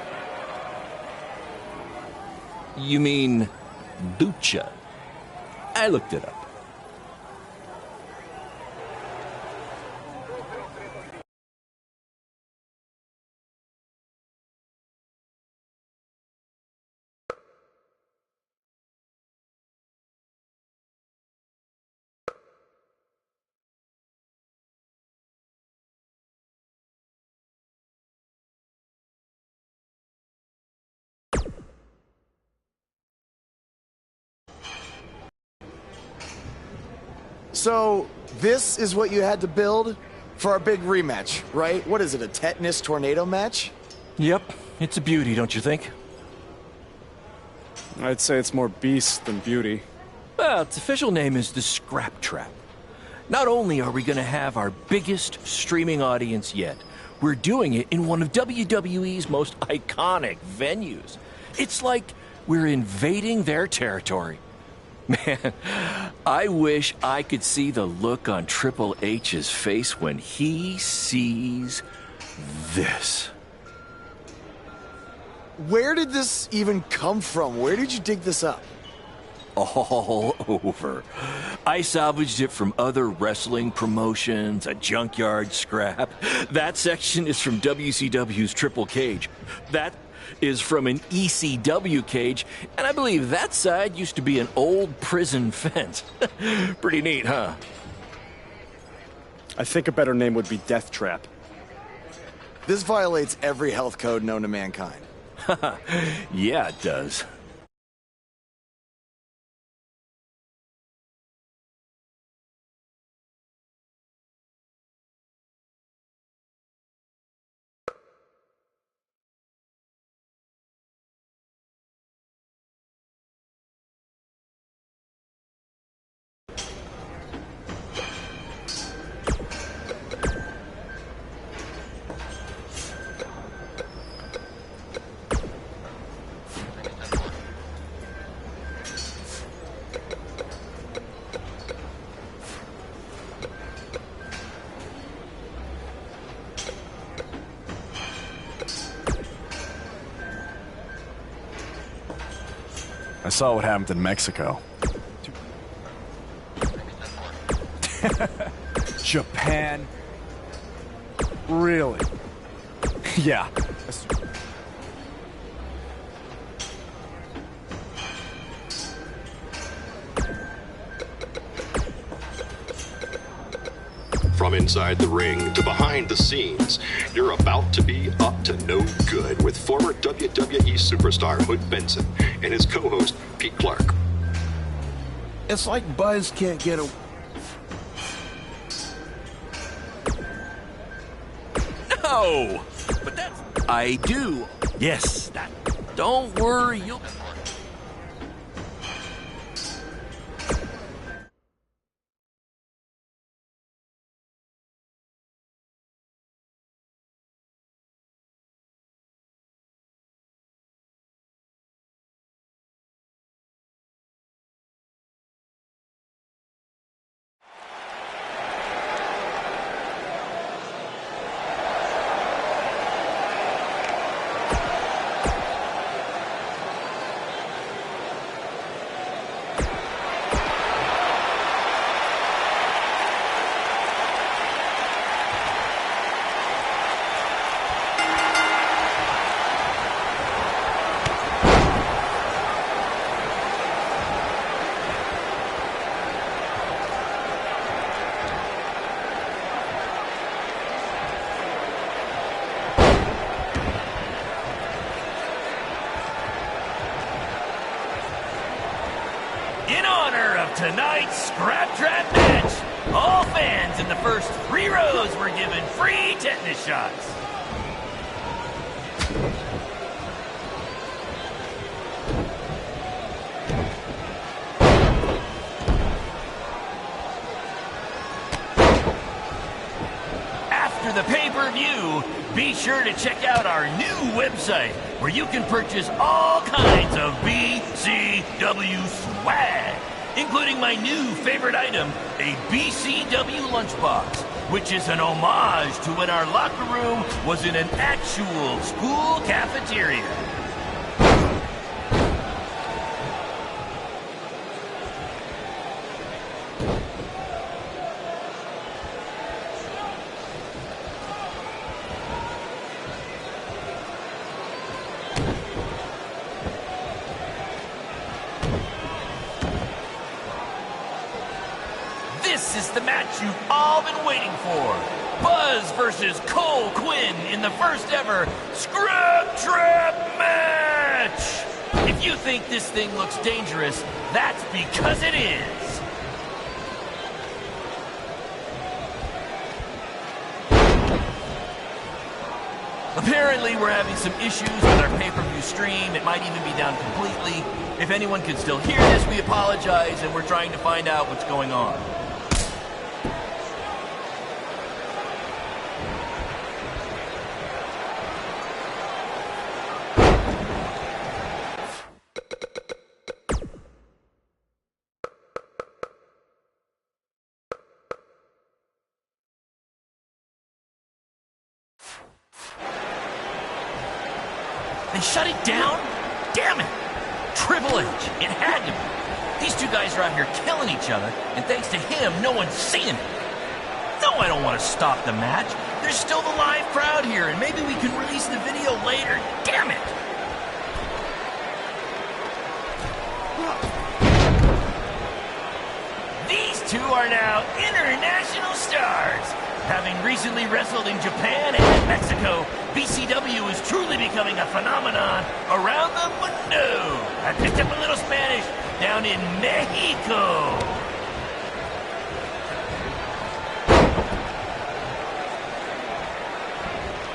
You mean lucha? I looked it up. So, this is what you had to build for our big rematch, right? What is it, a tetanus tornado match? Yep, it's a beauty, don't you think? I'd say it's more beast than beauty. Well, its official name is the Scrap Trap. Not only are we going to have our biggest streaming audience yet, we're doing it in one of WWE's most iconic venues. It's like we're invading their territory. Man, I wish I could see the look on Triple H's face when he sees this. Where did this even come from? Where did you dig this up? All over. I salvaged it from other wrestling promotions, a junkyard scrap. That section is from WCW's Triple Cage. That is from an ECW cage, and I believe that side used to be an old prison fence. Pretty neat, huh? I think a better name would be Death Trap. This violates every health code known to mankind. Yeah, it does. I saw what happened in Mexico. Japan? Really? Yeah. From inside the ring to behind the scenes, you're about to be up to no good with former WWE superstar Hood Benson and his co-host Pete Clark. It's like Buzz can't get a... No! But that's... I do. Yes, that... Don't worry, you'll... In honor of tonight's Scrap Trap match, all fans in the first 3 rows were given free tetanus shots. After the pay-per-view, be sure to check out our new website where you can purchase all kinds of BCW swag, including my new favorite item, a BCW lunchbox, which is an homage to when our locker room was in an actual school cafeteria. This is the match you've all been waiting for. Buzz versus Cole Quinn in the first ever Scrap Trap match. If you think this thing looks dangerous, that's because it is. Apparently, we're having some issues with our pay-per-view stream. It might even be down completely. If anyone can still hear this, we apologize, and we're trying to find out what's going on. They shut it down? Damn it! Triple H, it had to be. These two guys are out here killing each other, and thanks to him, no one's seeing it. No, I don't want to stop the match. There's still the live crowd here, and maybe we can release the video later. Damn it! These two are now international stars. Having recently wrestled in Japan and Mexico, BCW is truly becoming a phenomenon around the mundo. I picked up a little Spanish down in Mexico.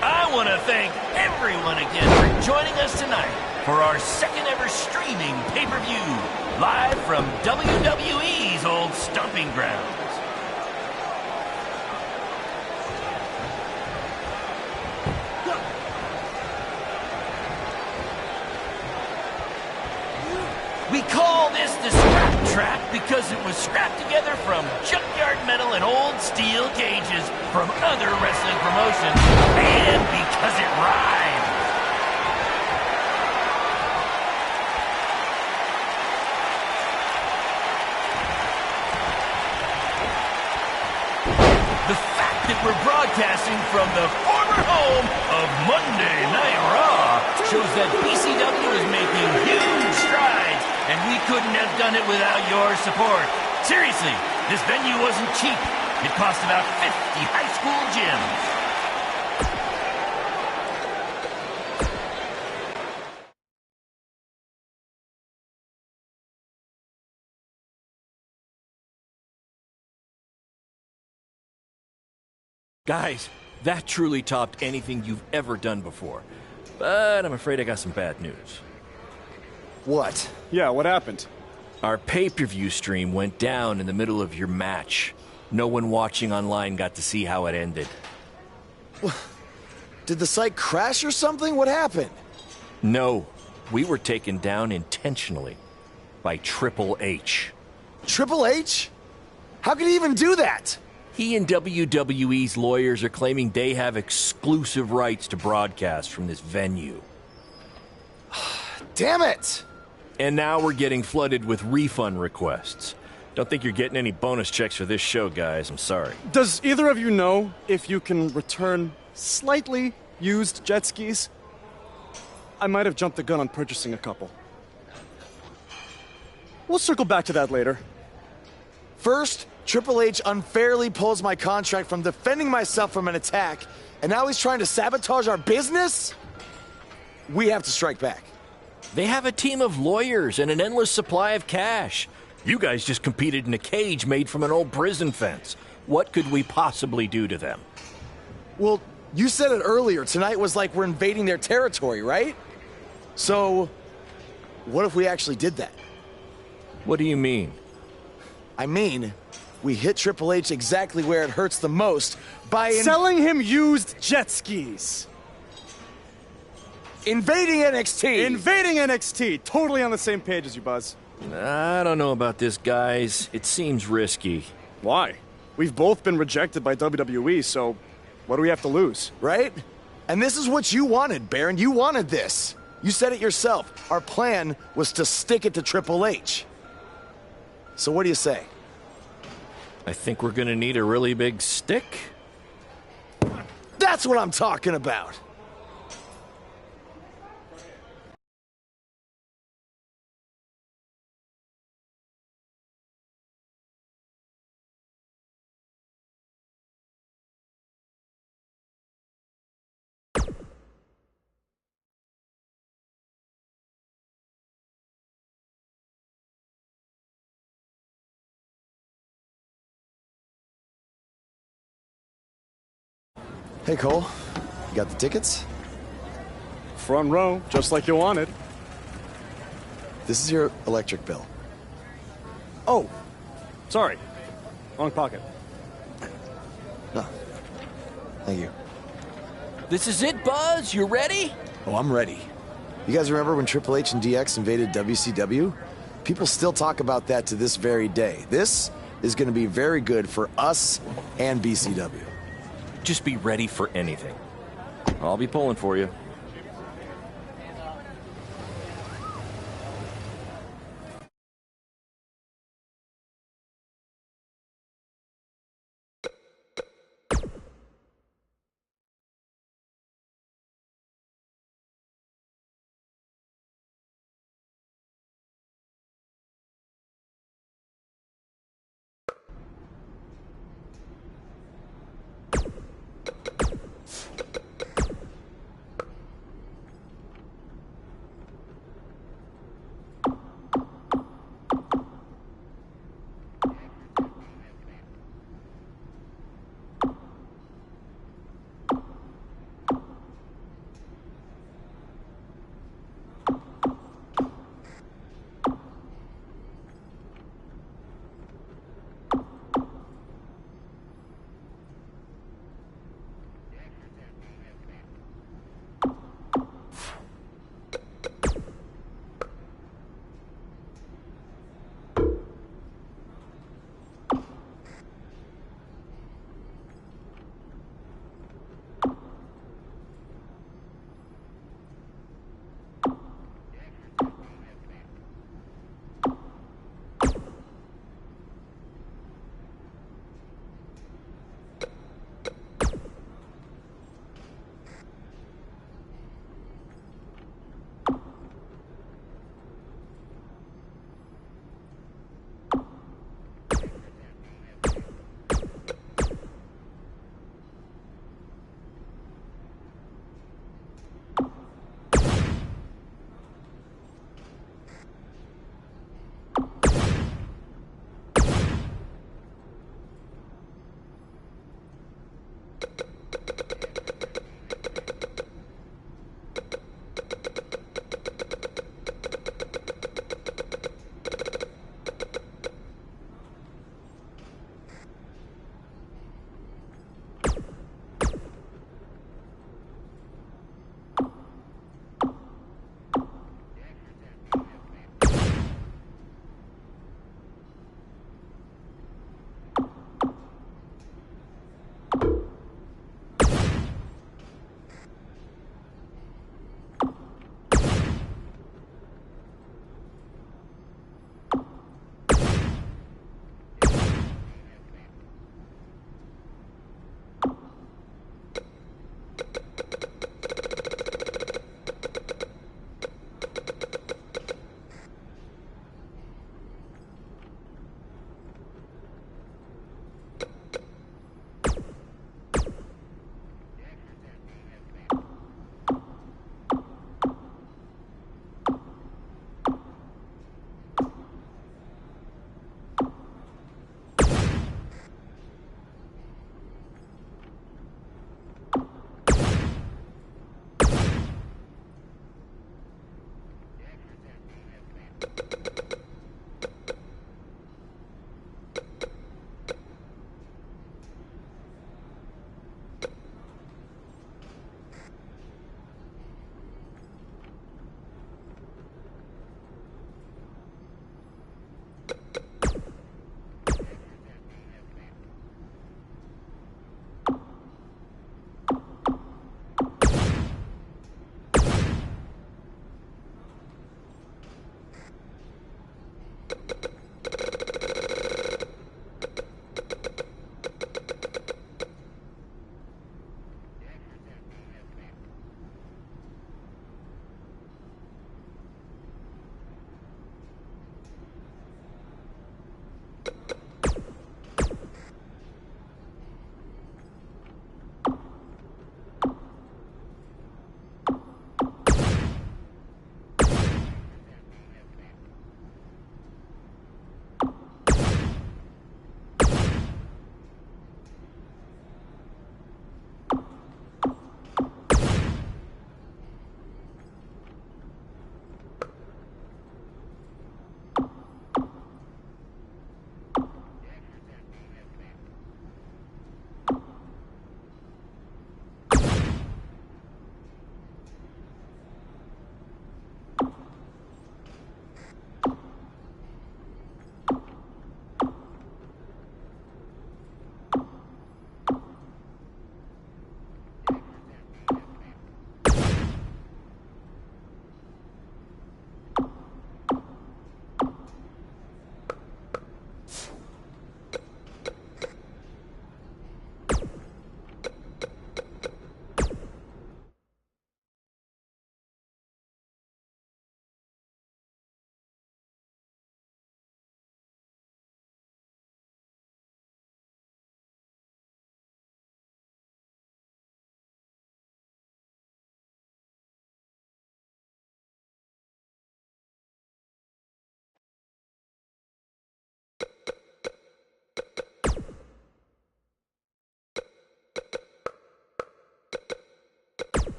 I want to thank everyone again for joining us tonight for our second ever streaming pay-per-view, live from WWE's old stomping grounds. We call this the Scrap Track because it was scrapped together from junkyard metal and old steel cages from other wrestling promotions, and because it rhymes. The fact that we're broadcasting from the former home of Monday Night Raw shows that BCW is making huge strides, and we couldn't have done it without your support. Seriously, this venue wasn't cheap. It cost about 50 high school gyms. Guys, that truly topped anything you've ever done before. But I'm afraid I got some bad news. What? Yeah, what happened? Our pay-per-view stream went down in the middle of your match. No one watching online got to see how it ended. Did the site crash or something? What happened? No, we were taken down intentionally by Triple H. Triple H? How could he even do that? He and WWE's lawyers are claiming they have exclusive rights to broadcast from this venue. Damn it! And now we're getting flooded with refund requests. Don't think you're getting any bonus checks for this show, guys. I'm sorry. Does either of you know if you can return slightly used jet skis? I might have jumped the gun on purchasing a couple. We'll circle back to that later. First, Triple H unfairly pulls my contract from defending myself from an attack, and now he's trying to sabotage our business? We have to strike back. They have a team of lawyers and an endless supply of cash. You guys just competed in a cage made from an old prison fence. What could we possibly do to them? Well, you said it earlier. Tonight was like we're invading their territory, right? So, what if we actually did that? What do you mean? I mean, we hit Triple H exactly where it hurts the most by selling him used jet skis. Invading NXT! Invading NXT! Totally on the same page as you, Buzz. I don't know about this, guys. It seems risky. Why? We've both been rejected by WWE, so what do we have to lose? Right? And this is what you wanted, Baron. You wanted this. You said it yourself. Our plan was to stick it to Triple H. So what do you say? I think we're gonna need a really big stick. That's what I'm talking about! Hey, Cole. You got the tickets? Front row, just like you wanted. This is your electric bill. Oh, sorry. Wrong pocket. No. Thank you. This is it, Buzz. You ready? Oh, I'm ready. You guys remember when Triple H and DX invaded WCW? People still talk about that to this very day. This is going to be very good for us and BCW. Just be ready for anything. I'll be pulling for you.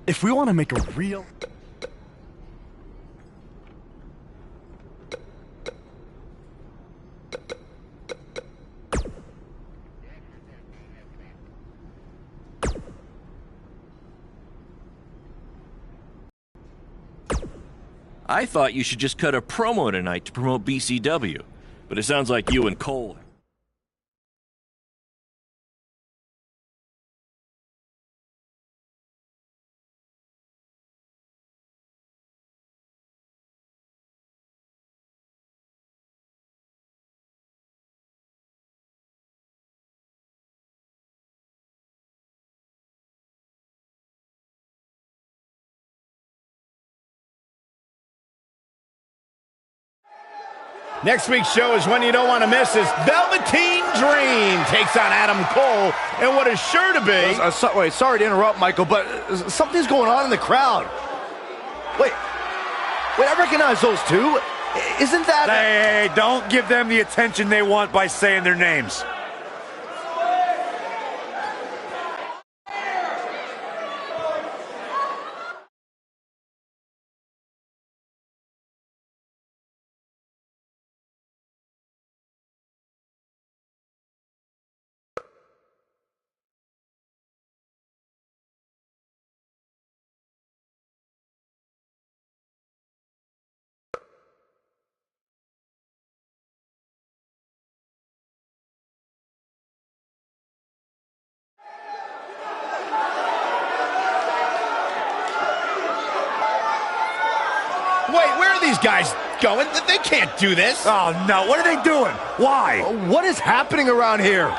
If we want to make a real... I thought you should just cut a promo tonight to promote BCW, but it sounds like you and Cole... Next week's show is one you don't want to miss. Is Velveteen Dream takes on Adam Cole and what is sure to be... Wait, sorry to interrupt, Michael, but something's going on in the crowd. Wait, I recognize those two. Isn't that... Hey, don't give them the attention they want by saying their names. Wait, where are these guys going? They can't do this. Oh, no. What are they doing? Why? What is happening around here?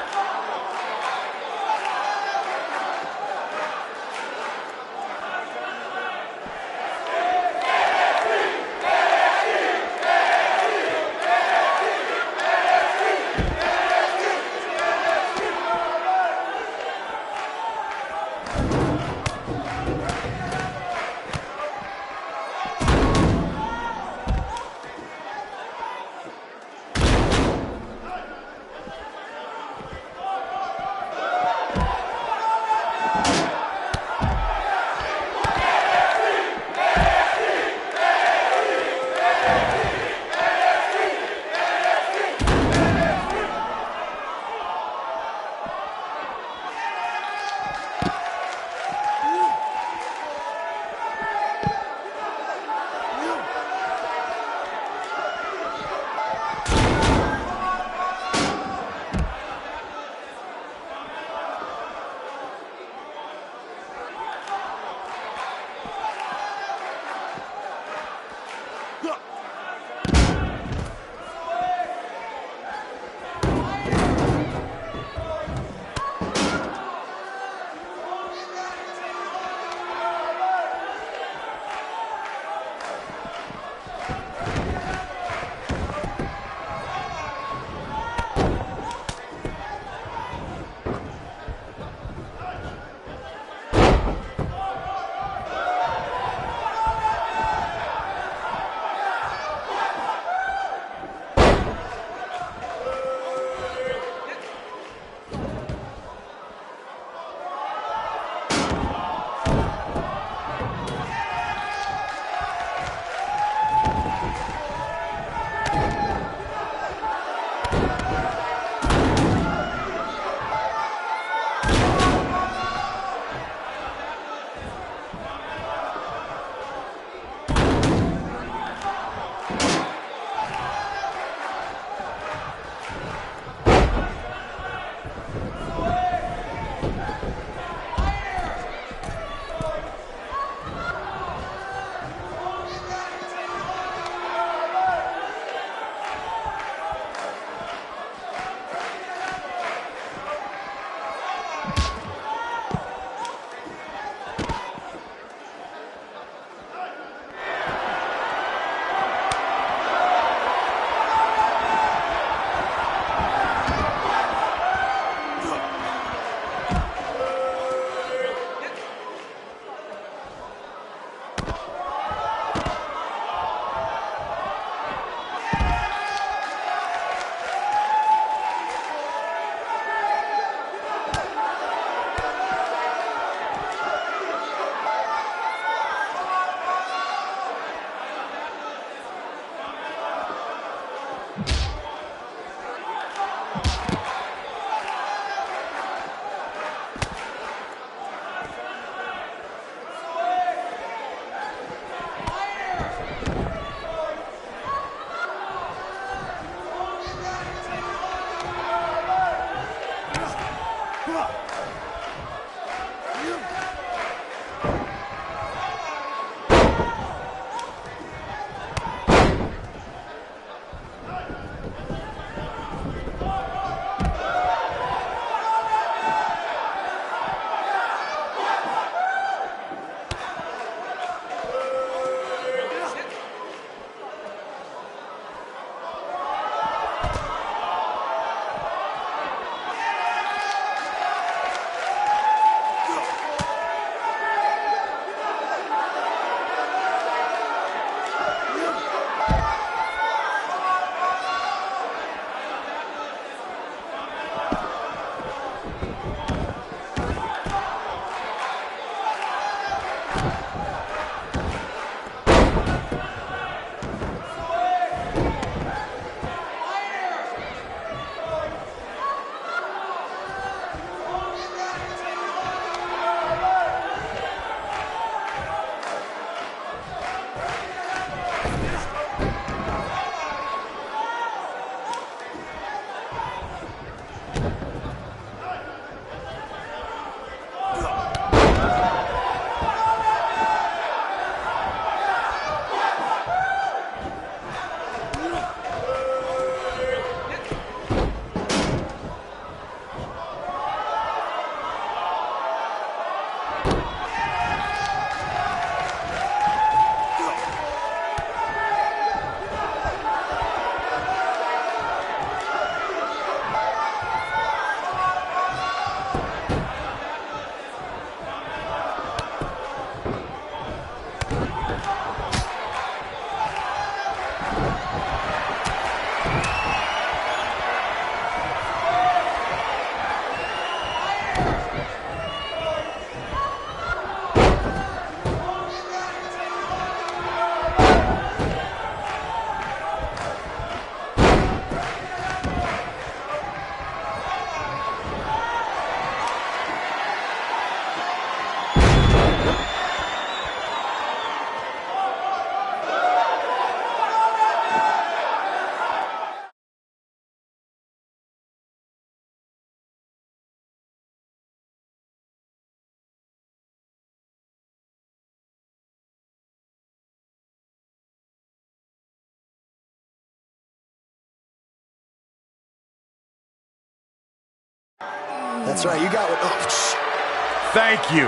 That's right, you got it. Oh, thank you.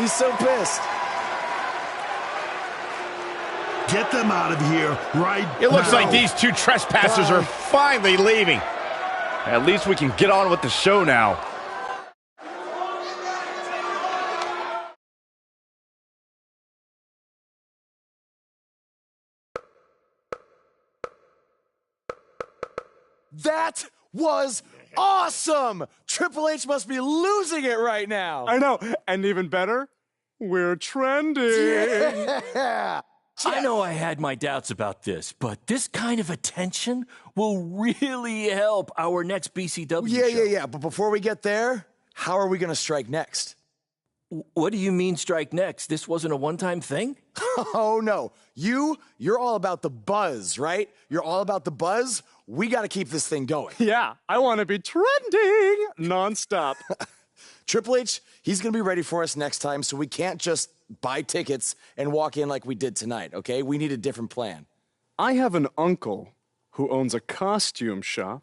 He's so pissed. Get them out of here right now. It looks like these two trespassers are finally leaving. At least we can get on with the show now. That was awesome! Triple H must be losing it right now. I know. And even better, we're trending. Yeah. I know I had my doubts about this, but this kind of attention will really help our next BCW show. Yeah. But before we get there, how are we going to strike next? What do you mean strike next? This wasn't a one-time thing? Oh, no. You're all about the buzz, right? You're all about the buzz. We got to keep this thing going. Yeah, I want to be trending nonstop. Triple H, he's going to be ready for us next time, so we can't just buy tickets and walk in like we did tonight, okay? We need a different plan. I have an uncle who owns a costume shop.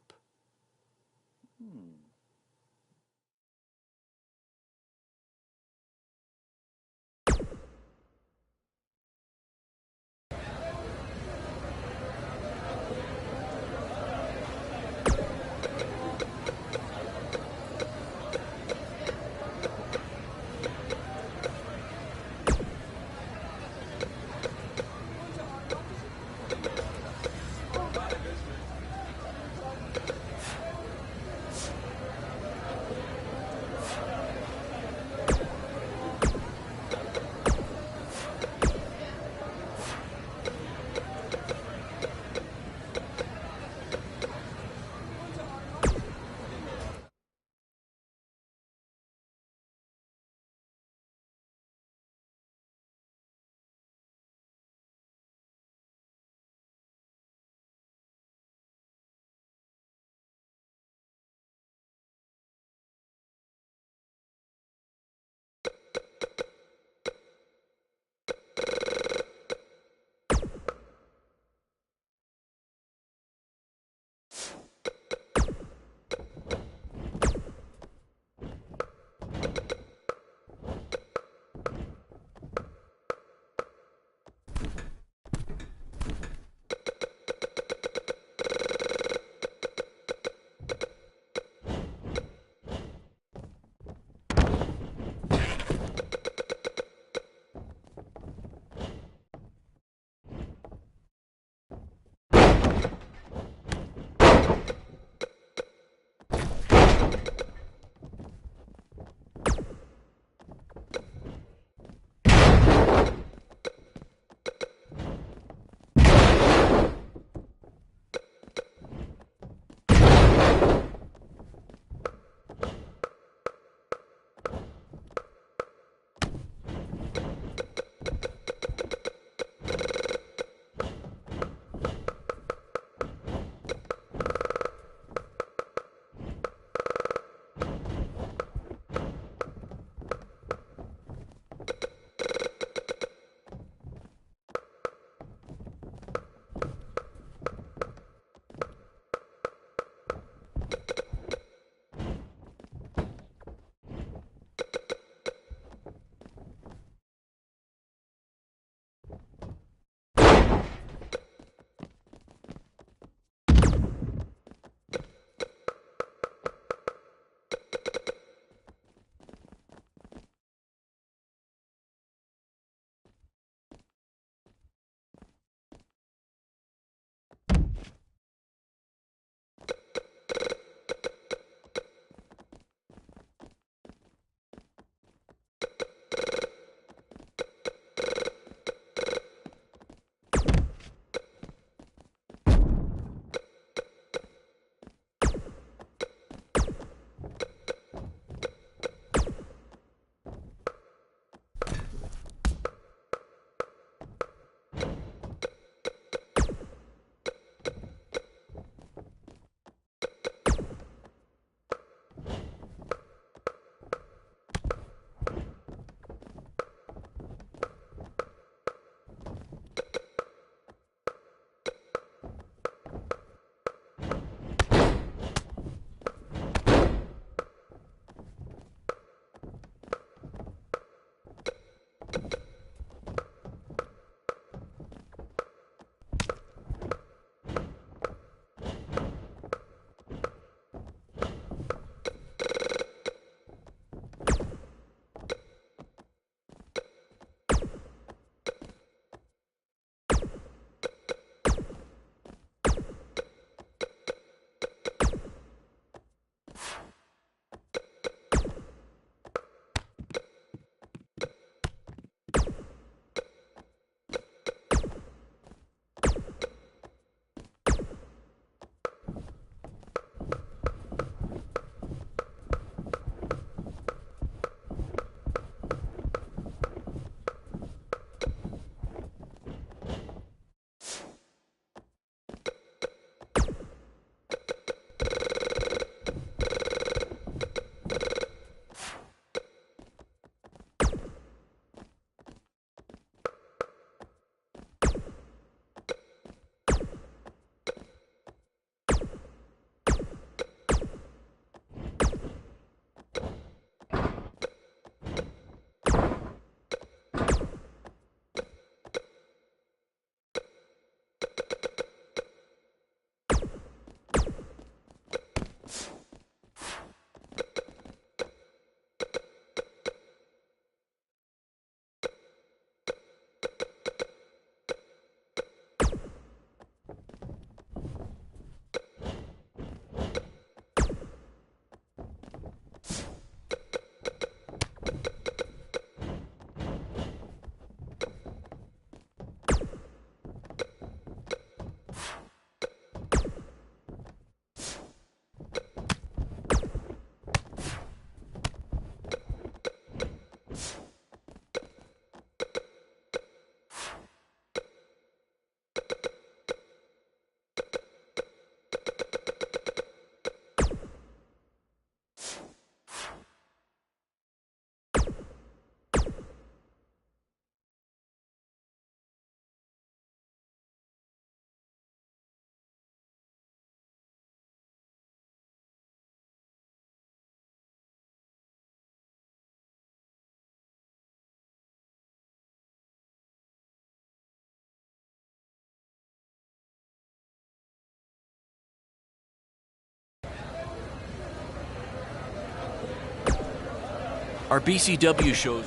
our BCW shows.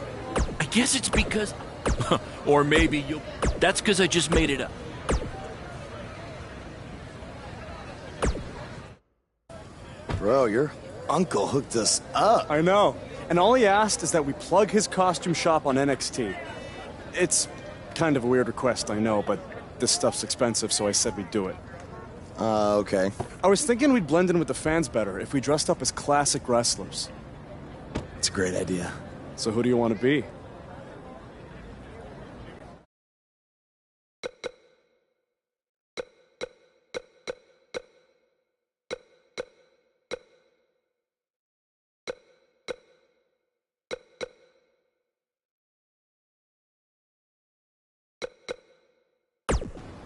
I guess it's because... or maybe you... That's because I just made it up. Bro, your uncle hooked us up. I know. And all he asked is that we plug his costume shop on NXT. It's kind of a weird request, I know, but this stuff's expensive, so I said we'd do it. Okay. I was thinking we'd blend in with the fans better if we dressed up as classic wrestlers. It's a great idea. So who do you want to be?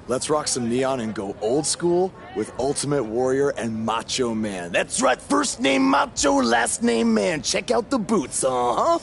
Let's rock some neon and go old school with Ultimate Warrior and Macho Man. That's right, first name Macho, last name Man. Check out the boots, uh-huh.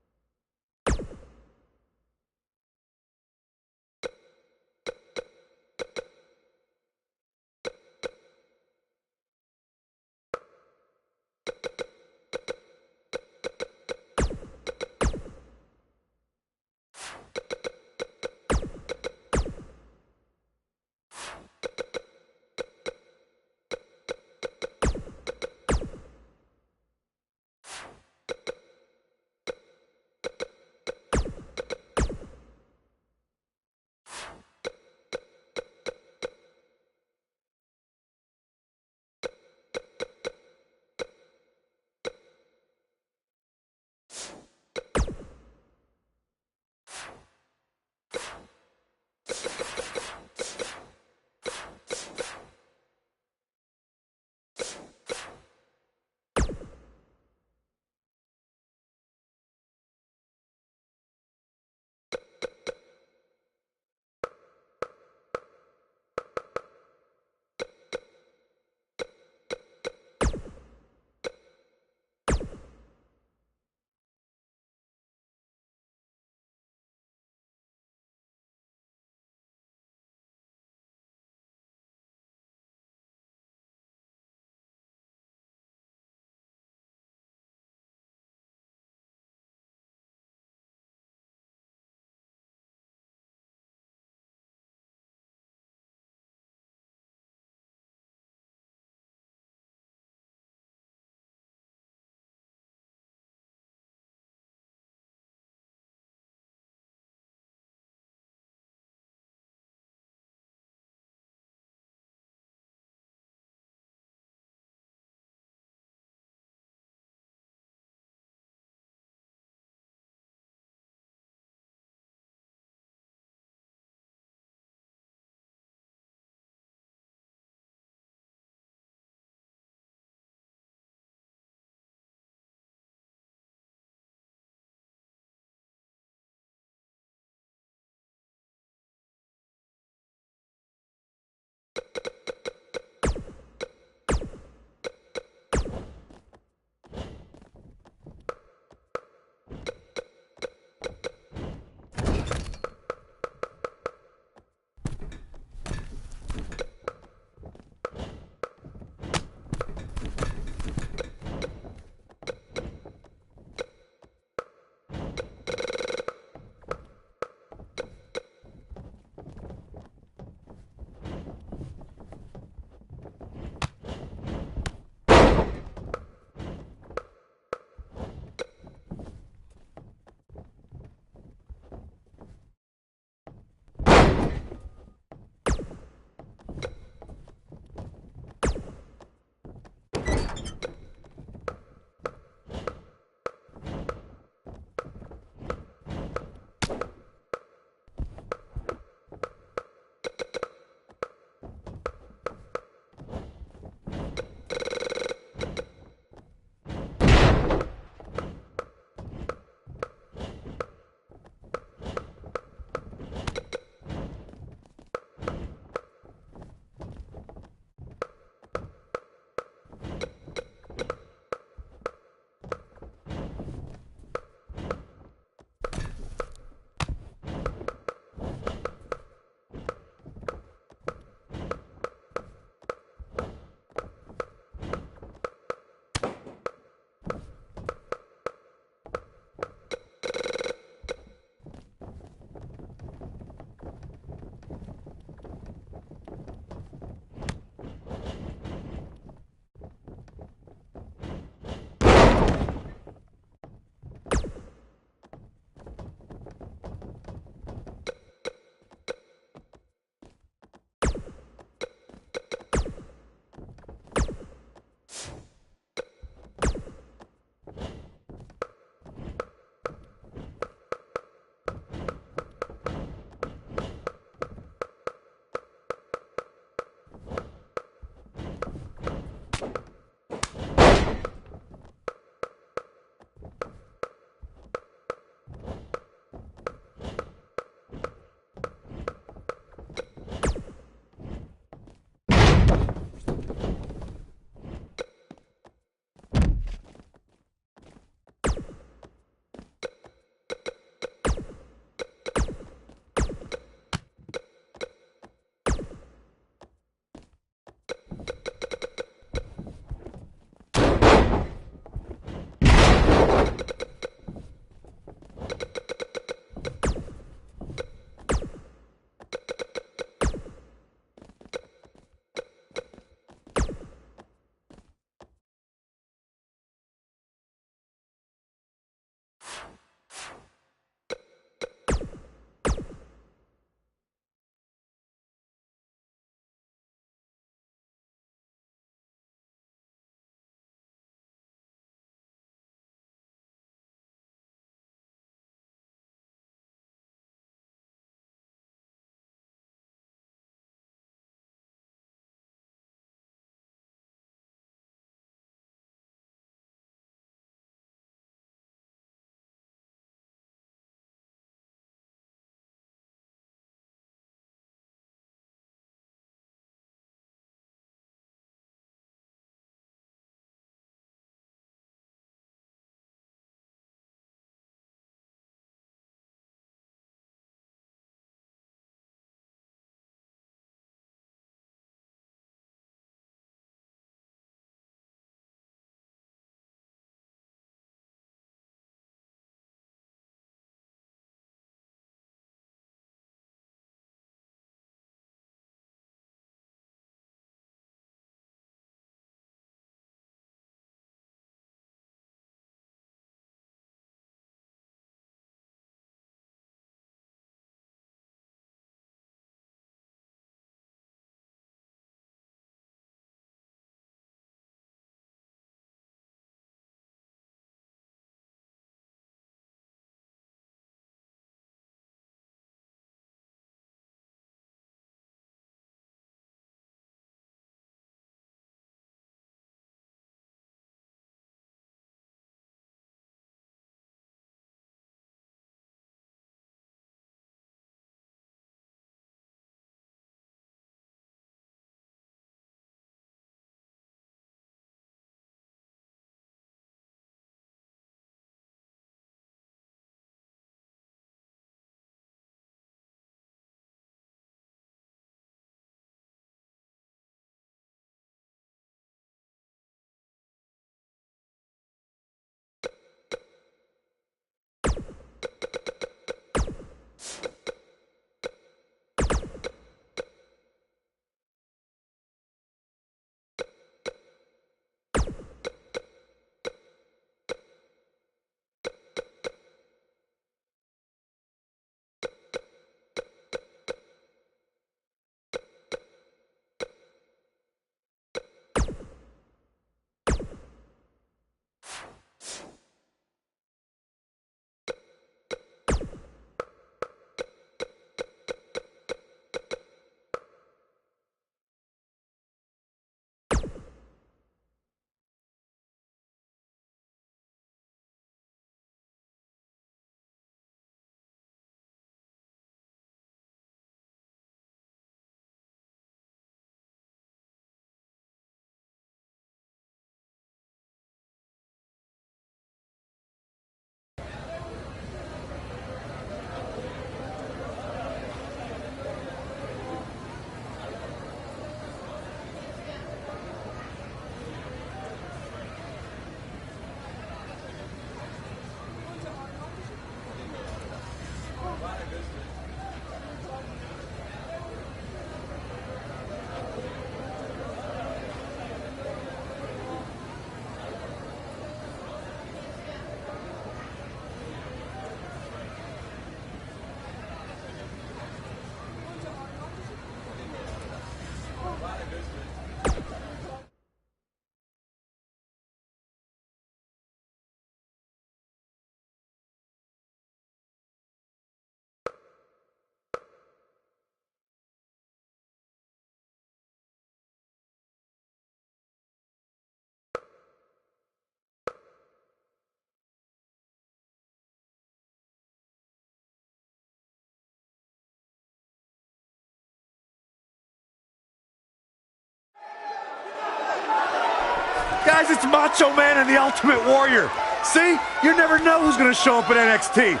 Guys, it's Macho Man and the Ultimate Warrior. See? You never know who's going to show up at NXT.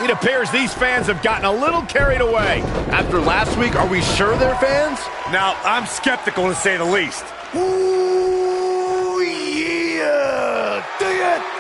It appears these fans have gotten a little carried away. After last week, are we sure they're fans? Now, I'm skeptical to say the least. Ooh, yeah! Dig it!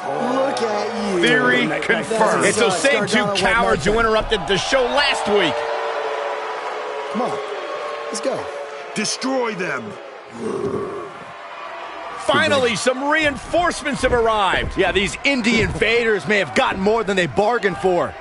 Look at you. Theory confirmed. It's those same two cowards who interrupted the show last week. Come on, let's go. Destroy them. Finally, some reinforcements have arrived. Yeah, these indie invaders may have gotten more than they bargained for.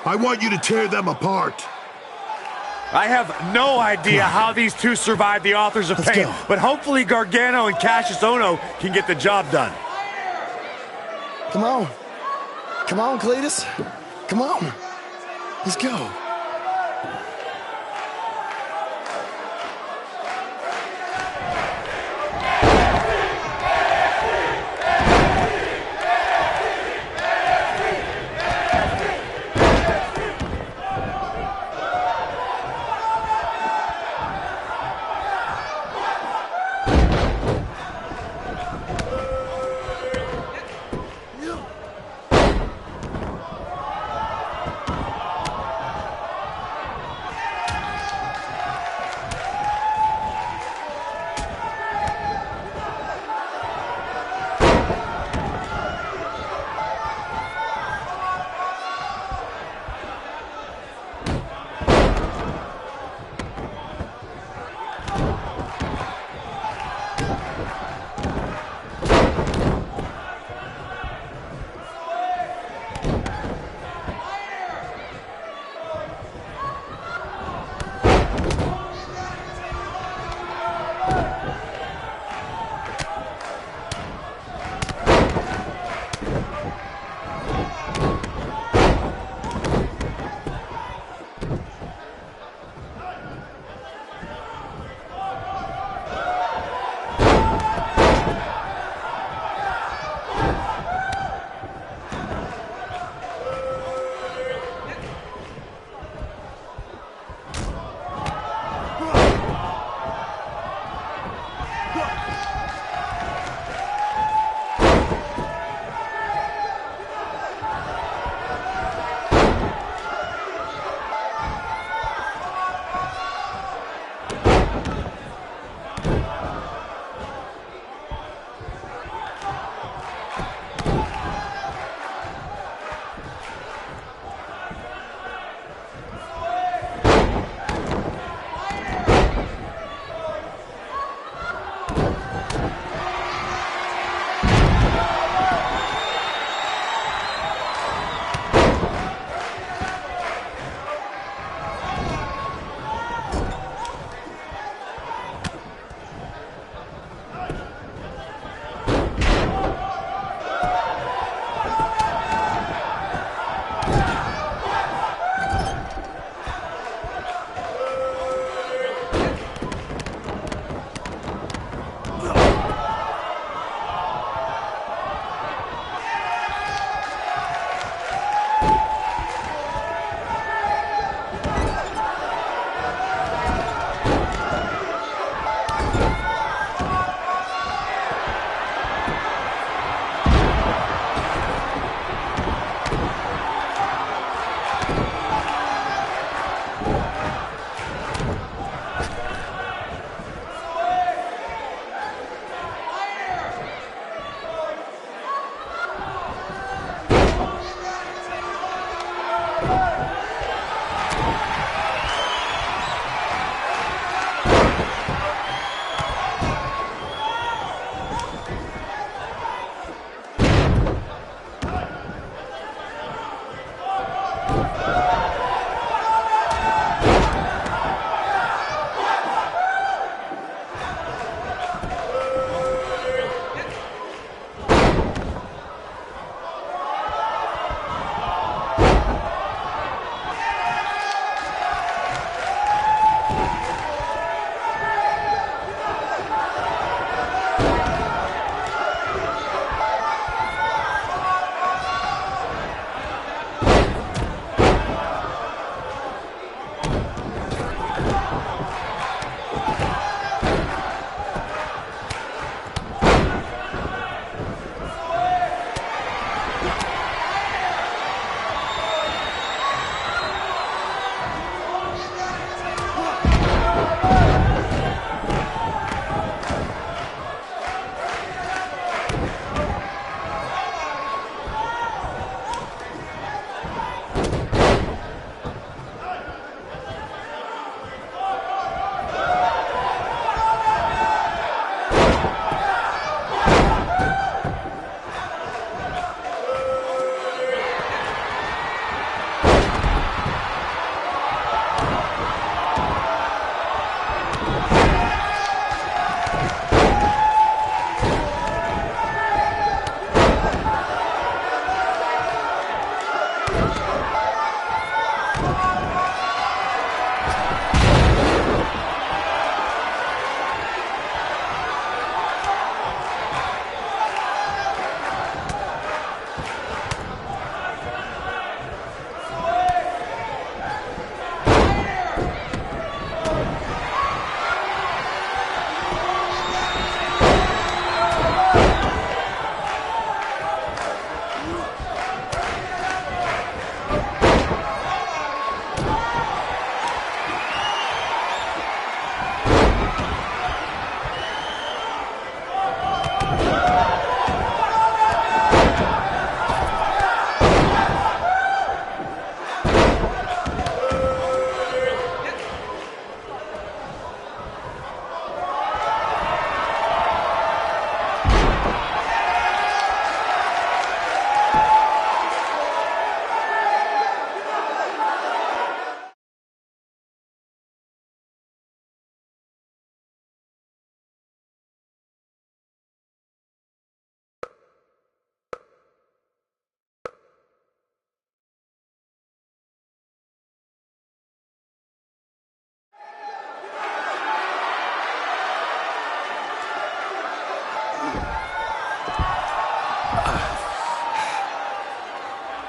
I want you to tear them apart. I have no idea how these two survived the Authors of Pain, but hopefully Gargano and Cassius Ohno can get the job done. Come on. Come on, Cletus. Come on. Let's go.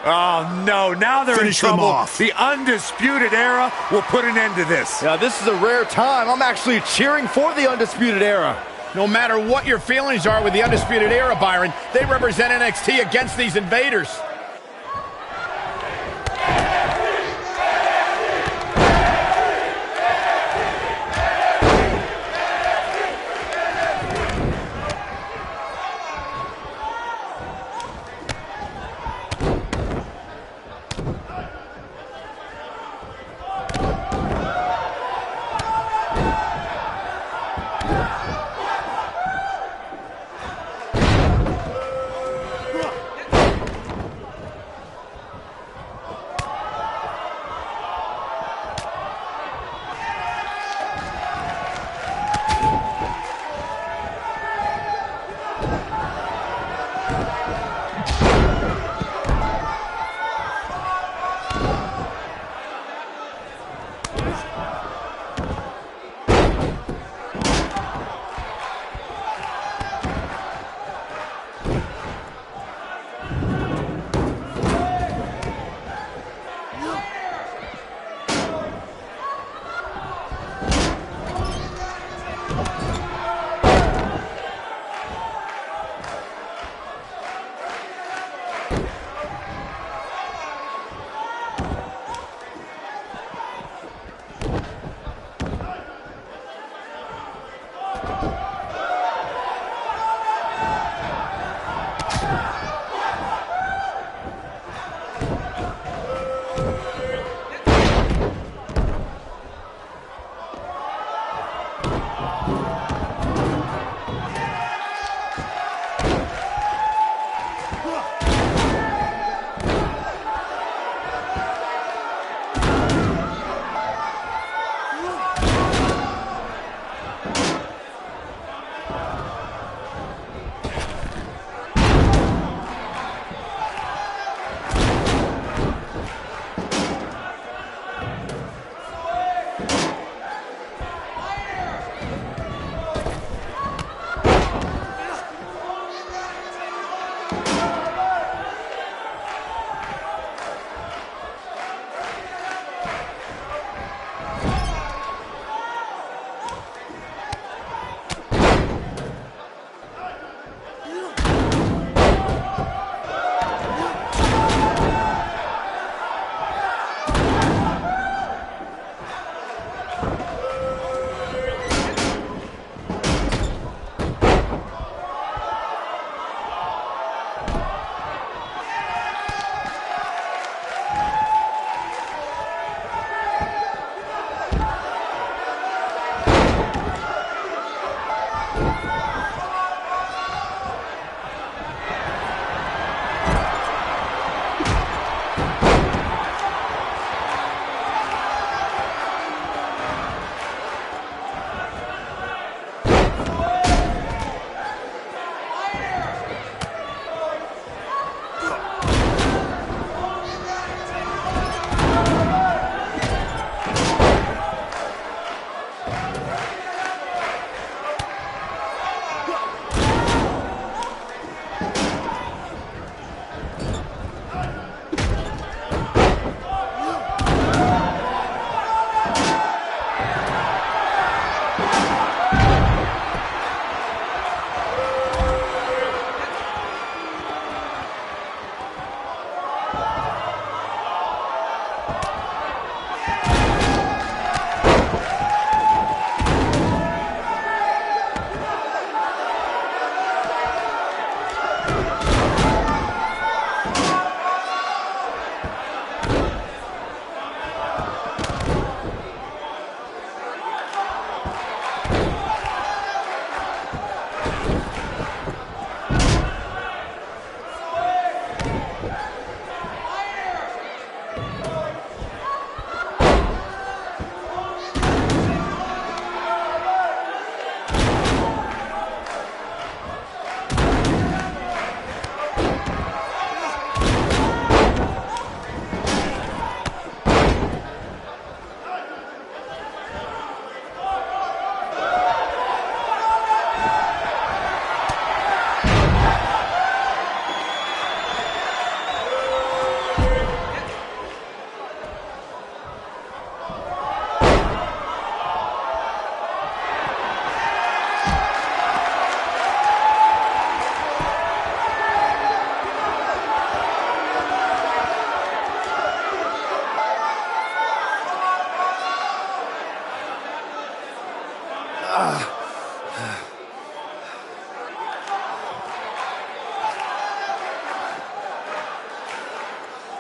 Oh, no. Now they're Finish in them trouble. off. The Undisputed Era will put an end to this. Yeah, this is a rare time. I'm actually cheering for the Undisputed Era. No matter what your feelings are with the Undisputed Era, Byron, they represent NXT against these invaders.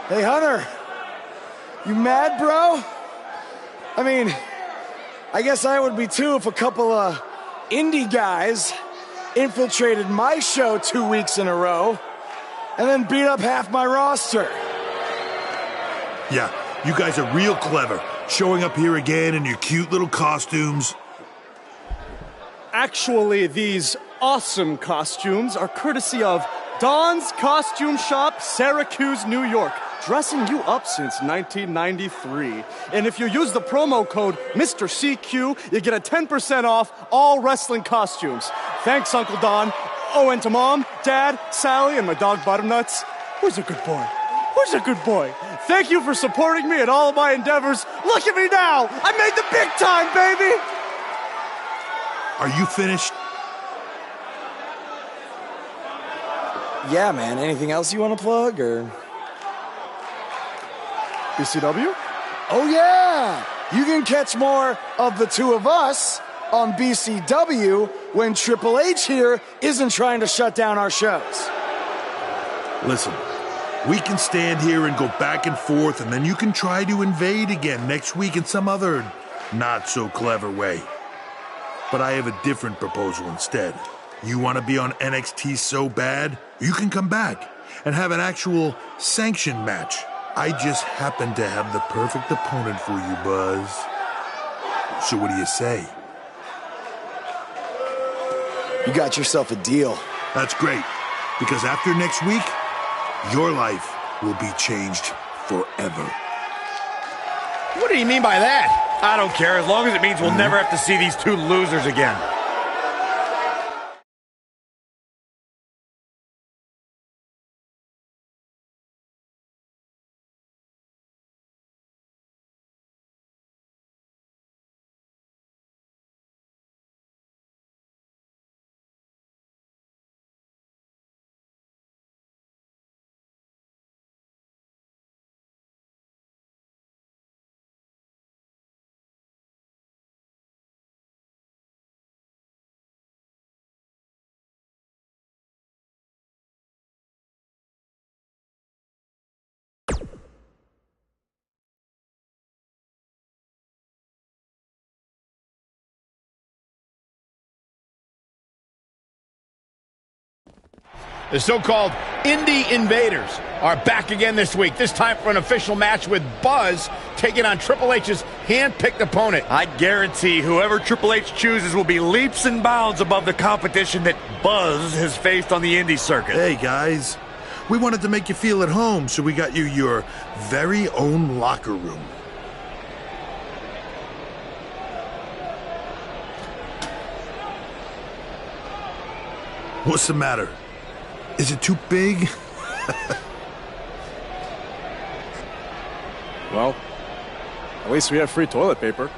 Hey, Hunter. You mad, bro? I mean, I guess I would be too if a couple of indie guys infiltrated my show 2 weeks in a row and then beat up half my roster. Yeah, you guys are real clever, showing up here again in your cute little costumes. Actually, these awesome costumes are courtesy of Don's Costume Shop, Syracuse, New York. Dressing you up since 1993. And if you use the promo code Mr. CQ, you get a 10% off all wrestling costumes. Thanks, Uncle Don. Oh, and to Mom, Dad, Sally, and my dog Butternuts. Who's a good boy? Who's a good boy? Thank you for supporting me in all of my endeavors. Look at me now! I made the big time, baby! Are you finished? Yeah, man. Anything else you want to plug, or...? BCW? Oh, yeah! You can catch more of the two of us on BCW when Triple H here isn't trying to shut down our shows. Listen, we can stand here and go back and forth, and then you can try to invade again next week in some other not-so-clever way. But I have a different proposal instead. You want to be on NXT so bad, you can come back and have an actual sanctioned match. I just happen to have the perfect opponent for you, Buzz. So what do you say? You got yourself a deal. That's great, because after next week, your life will be changed forever. What do you mean by that? I don't care, as long as it means we'll never have to see these two losers again. The so-called Indie Invaders are back again this week, this time for an official match with Buzz taking on Triple H's hand-picked opponent. I guarantee whoever Triple H chooses will be leaps and bounds above the competition that Buzz has faced on the indie circuit. Hey, guys. We wanted to make you feel at home, so we got you your very own locker room. What's the matter? Is it too big? Well, at least we have free toilet paper.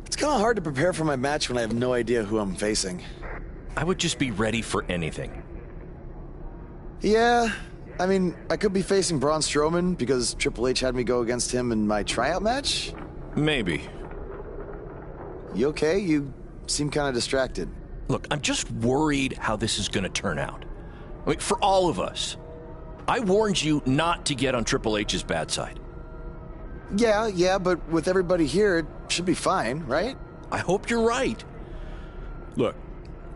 It's kind of hard to prepare for my match when I have no idea who I'm facing. I would just be ready for anything. Yeah, I mean, I could be facing Braun Strowman because Triple H had me go against him in my tryout match? Maybe. You okay? You seem kind of distracted. Look, I'm just worried how this is going to turn out. I mean, for all of us. I warned you not to get on Triple H's bad side. Yeah, but with everybody here, it should be fine, right? I hope you're right. Look,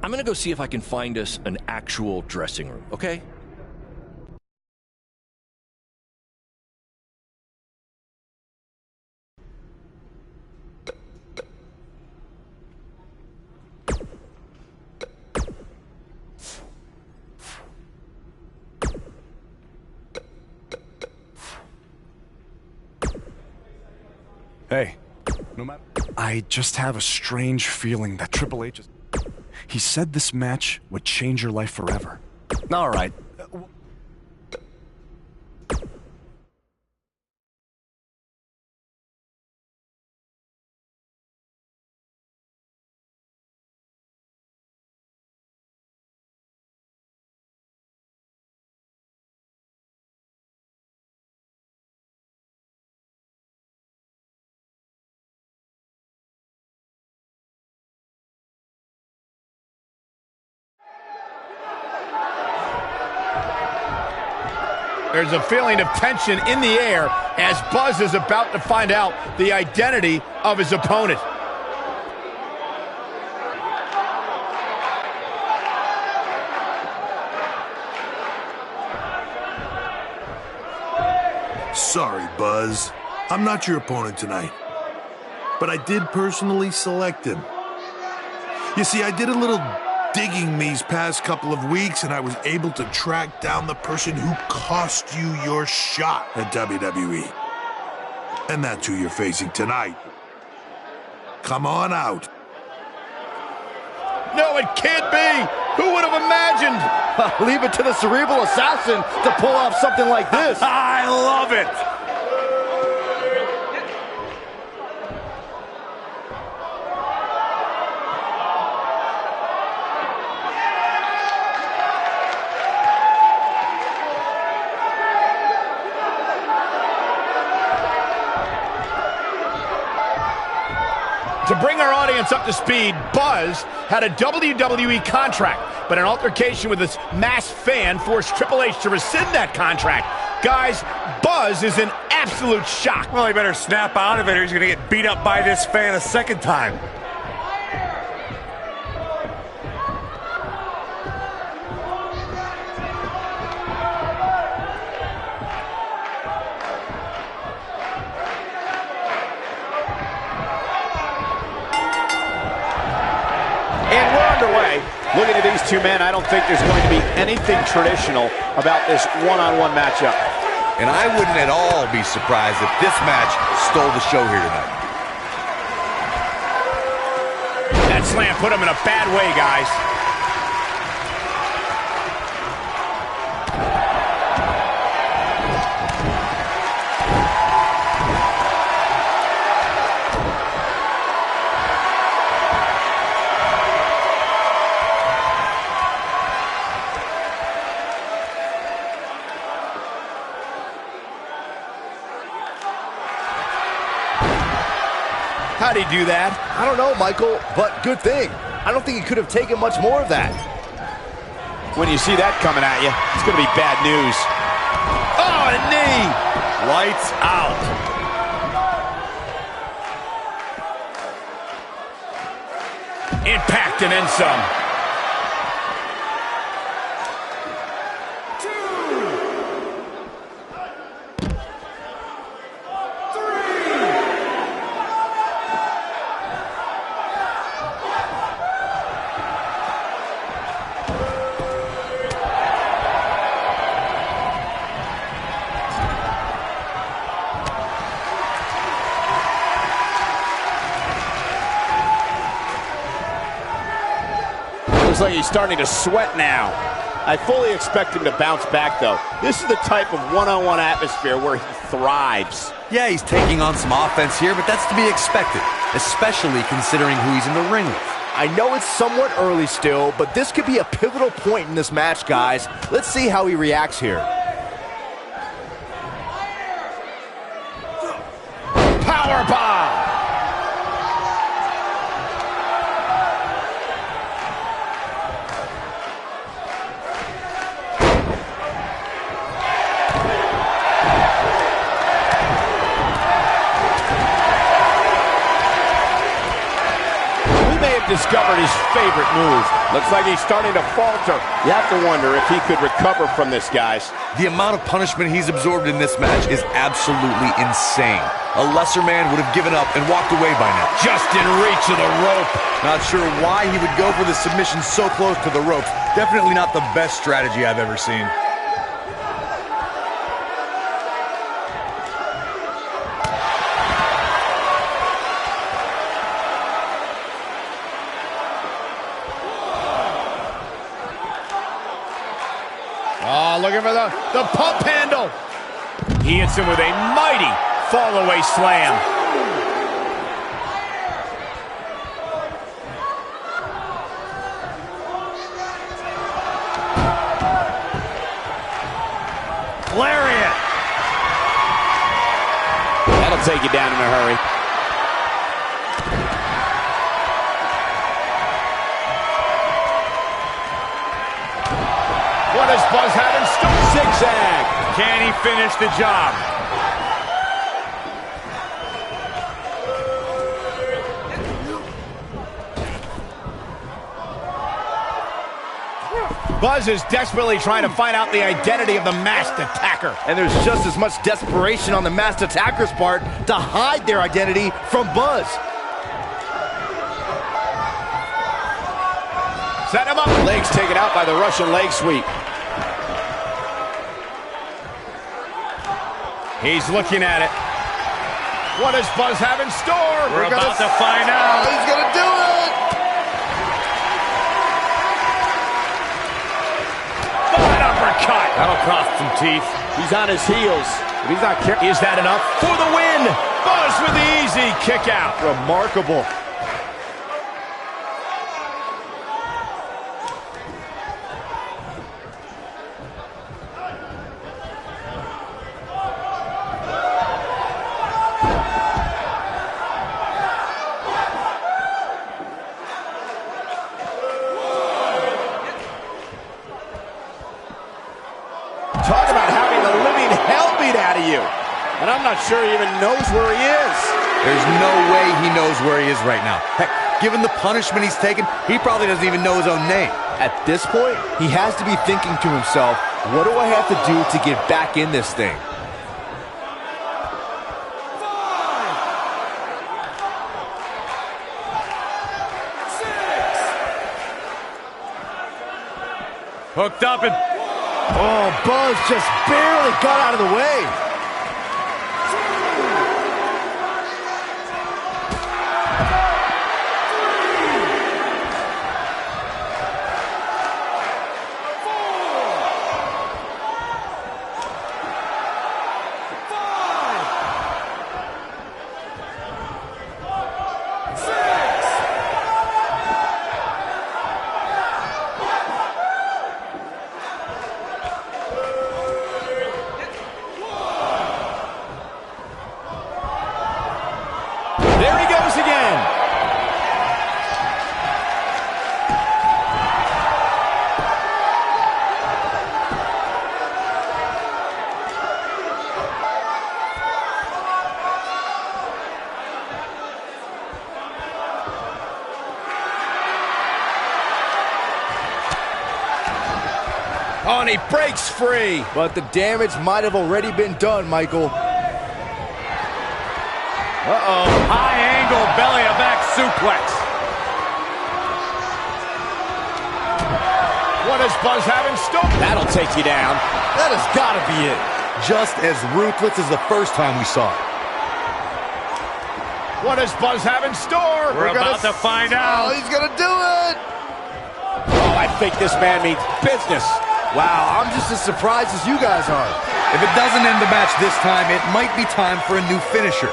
I'm going to go see if I can find us an actual dressing room, okay? Hey, no matter. I just have a strange feeling that Triple H is. He said this match would change your life forever. All right. There's a feeling of tension in the air as Buzz is about to find out the identity of his opponent. Sorry, Buzz. I'm not your opponent tonight. But I did personally select him. You see, I did a little digging these past couple of weeks, and I was able to track down the person who cost you your shot at WWE. And that's who you're facing tonight. Come on out. No, it can't be! Who would have imagined? Leave it to the cerebral assassin to pull off something like this. I love it! To bring our audience up to speed, Buzz had a WWE contract, but an altercation with his masked fan forced Triple H to rescind that contract. Guys, Buzz is in absolute shock. Well, he better snap out of it or he's going to get beat up by this fan a second time. Looking at these two men, I don't think there's going to be anything traditional about this one-on-one matchup. And I wouldn't at all be surprised if this match stole the show here tonight. That slam put him in a bad way, guys. How'd he do that? I don't know, Michael, but good thing. I don't think he could have taken much more of that. When you see that coming at you, it's going to be bad news. Oh, a knee! Lights out. Impact and then some. Looks like he's starting to sweat now. I fully expect him to bounce back, though. This is the type of one-on-one atmosphere where he thrives. Yeah, he's taking on some offense here, but that's to be expected, especially considering who he's in the ring with. I know it's somewhat early still, but this could be a pivotal point in this match, guys. Let's see how he reacts here. Powerbomb! Discovered his favorite move. Looks like he's starting to falter. You have to wonder if he could recover from this, guys. The amount of punishment he's absorbed in this match is absolutely insane. A lesser man would have given up and walked away by now. Just in reach of the rope. Not sure why he would go for the submission so close to the ropes. Definitely not the best strategy I've ever seen. Oh, looking for the pump handle. He hits him with a mighty fall-away slam. Lariat. That'll take you down in a hurry. What does Buzz have in store? Zigzag. Can he finish the job? Buzz is desperately trying to find out the identity of the masked attacker. And there's just as much desperation on the masked attacker's part to hide their identity from Buzz. Set him up. Legs taken out by the Russian leg sweep. He's looking at it. What does Buzz have in store? We're about to find out. He's gonna do it! An uppercut. That'll cost some teeth. He's on his heels. If he's not careful. Is that enough for the win? Buzz with the easy kick out. Remarkable. Talk about having the living hell beat out of you. And I'm not sure he even knows where he is. There's no way he knows where he is right now. Heck, given the punishment he's taken, he probably doesn't even know his own name. At this point, he has to be thinking to himself, what do I have to do to get back in this thing? Hooked up and... Oh, Buzz just barely got out of the way. There he goes again. Oh, and he breaks free. But the damage might have already been done, Michael. Uh-oh. High angle belly-to-back suplex. What does Buzz have in store? That'll take you down. That has got to be it. Just as ruthless as the first time we saw it. What does Buzz have in store? We're about to find out. Oh, he's going to do it. Oh, I think this man means business. Wow, I'm just as surprised as you guys are. If it doesn't end the match this time, it might be time for a new finisher.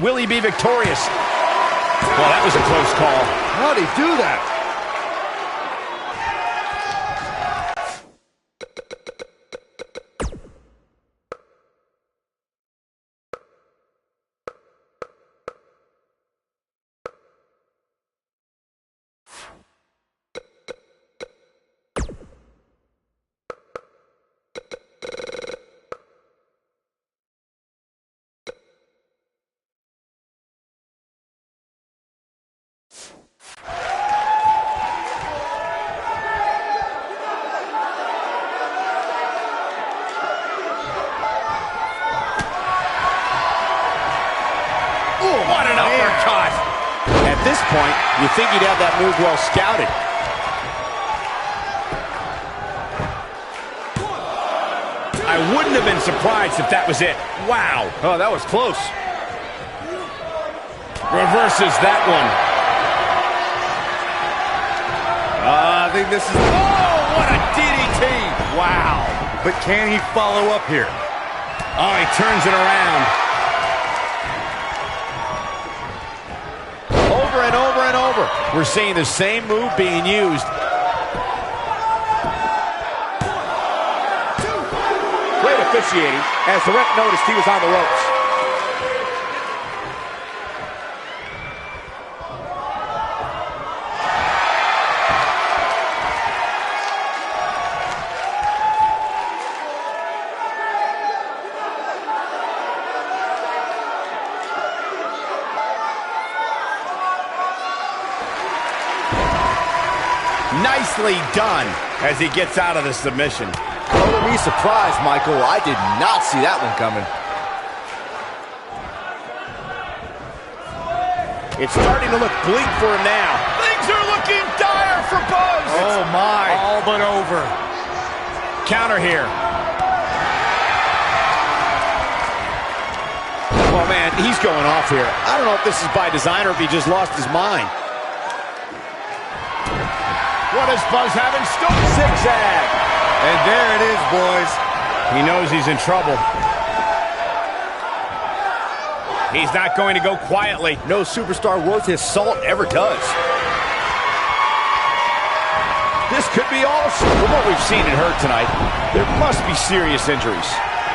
Will he be victorious? Well, that was a close call. How'd he do that? What an uppercut! At this point, you think he'd have that move well scouted. I wouldn't have been surprised if that was it. Wow. Oh, that was close. Reverses that one. I think this is... Oh, what a DDT! Wow. But can he follow up here? Oh, he turns it around. Over and over and over. We're seeing the same move being used. Great officiating, as the ref noticed he was on the ropes. Nicely done as he gets out of the submission. Color me surprised, Michael. I did not see that one coming. It's starting to look bleak for him now. Things are looking dire for Buzz. Oh, my. All but over. Counter here. Oh, man, he's going off here. I don't know if this is by design or if he just lost his mind. What does Buzz have in store? Zigzag. And there it is, boys. He knows he's in trouble. He's not going to go quietly. No superstar worth his salt ever does. This could be all. From what we've seen and heard tonight, there must be serious injuries.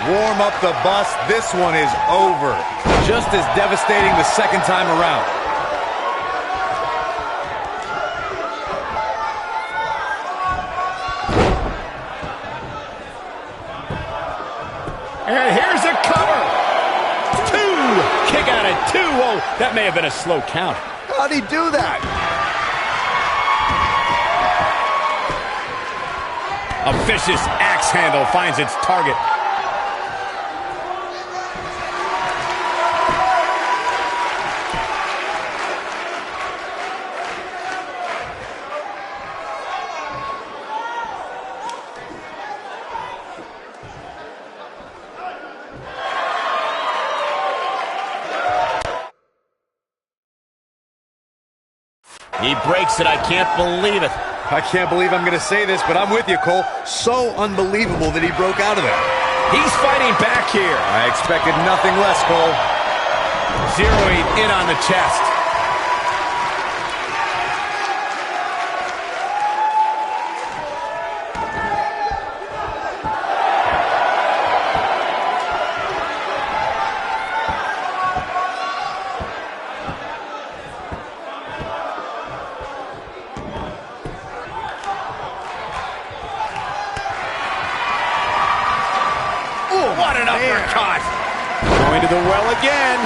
Warm up the bus. This one is over. Just as devastating the second time around. And here's a cover. Two. Kick out at 2. Whoa, that may have been a slow count. How'd he do that? A vicious axe handle finds its target. He breaks it. I can't believe it. I can't believe I'm going to say this, but I'm with you, Cole. So unbelievable that he broke out of that. He's fighting back here. I expected nothing less, Cole. Zeroing in on the chest. What an uppercut! Going to the well again.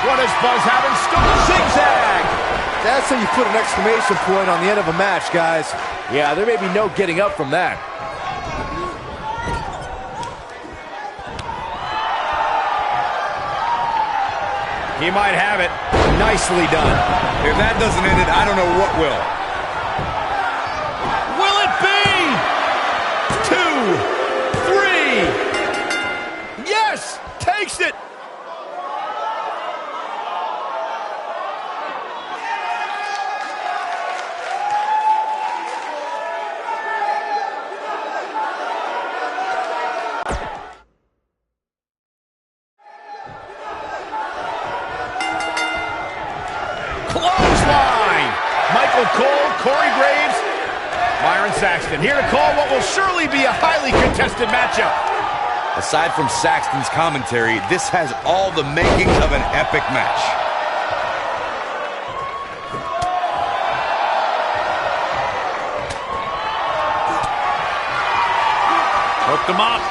What does Buzz have in store? Zigzag! That's how you put an exclamation point on the end of a match, guys. Yeah, there may be no getting up from that. He might have it. Nicely done. If that doesn't end it, I don't know what will. Will it be 2, 3? Yes! Takes it! Clothesline! Michael Cole, Corey Graves, Byron Saxton here to call what will surely be a highly contested matchup. Aside from Saxton's commentary, this has all the makings of an epic match. Hooked him up.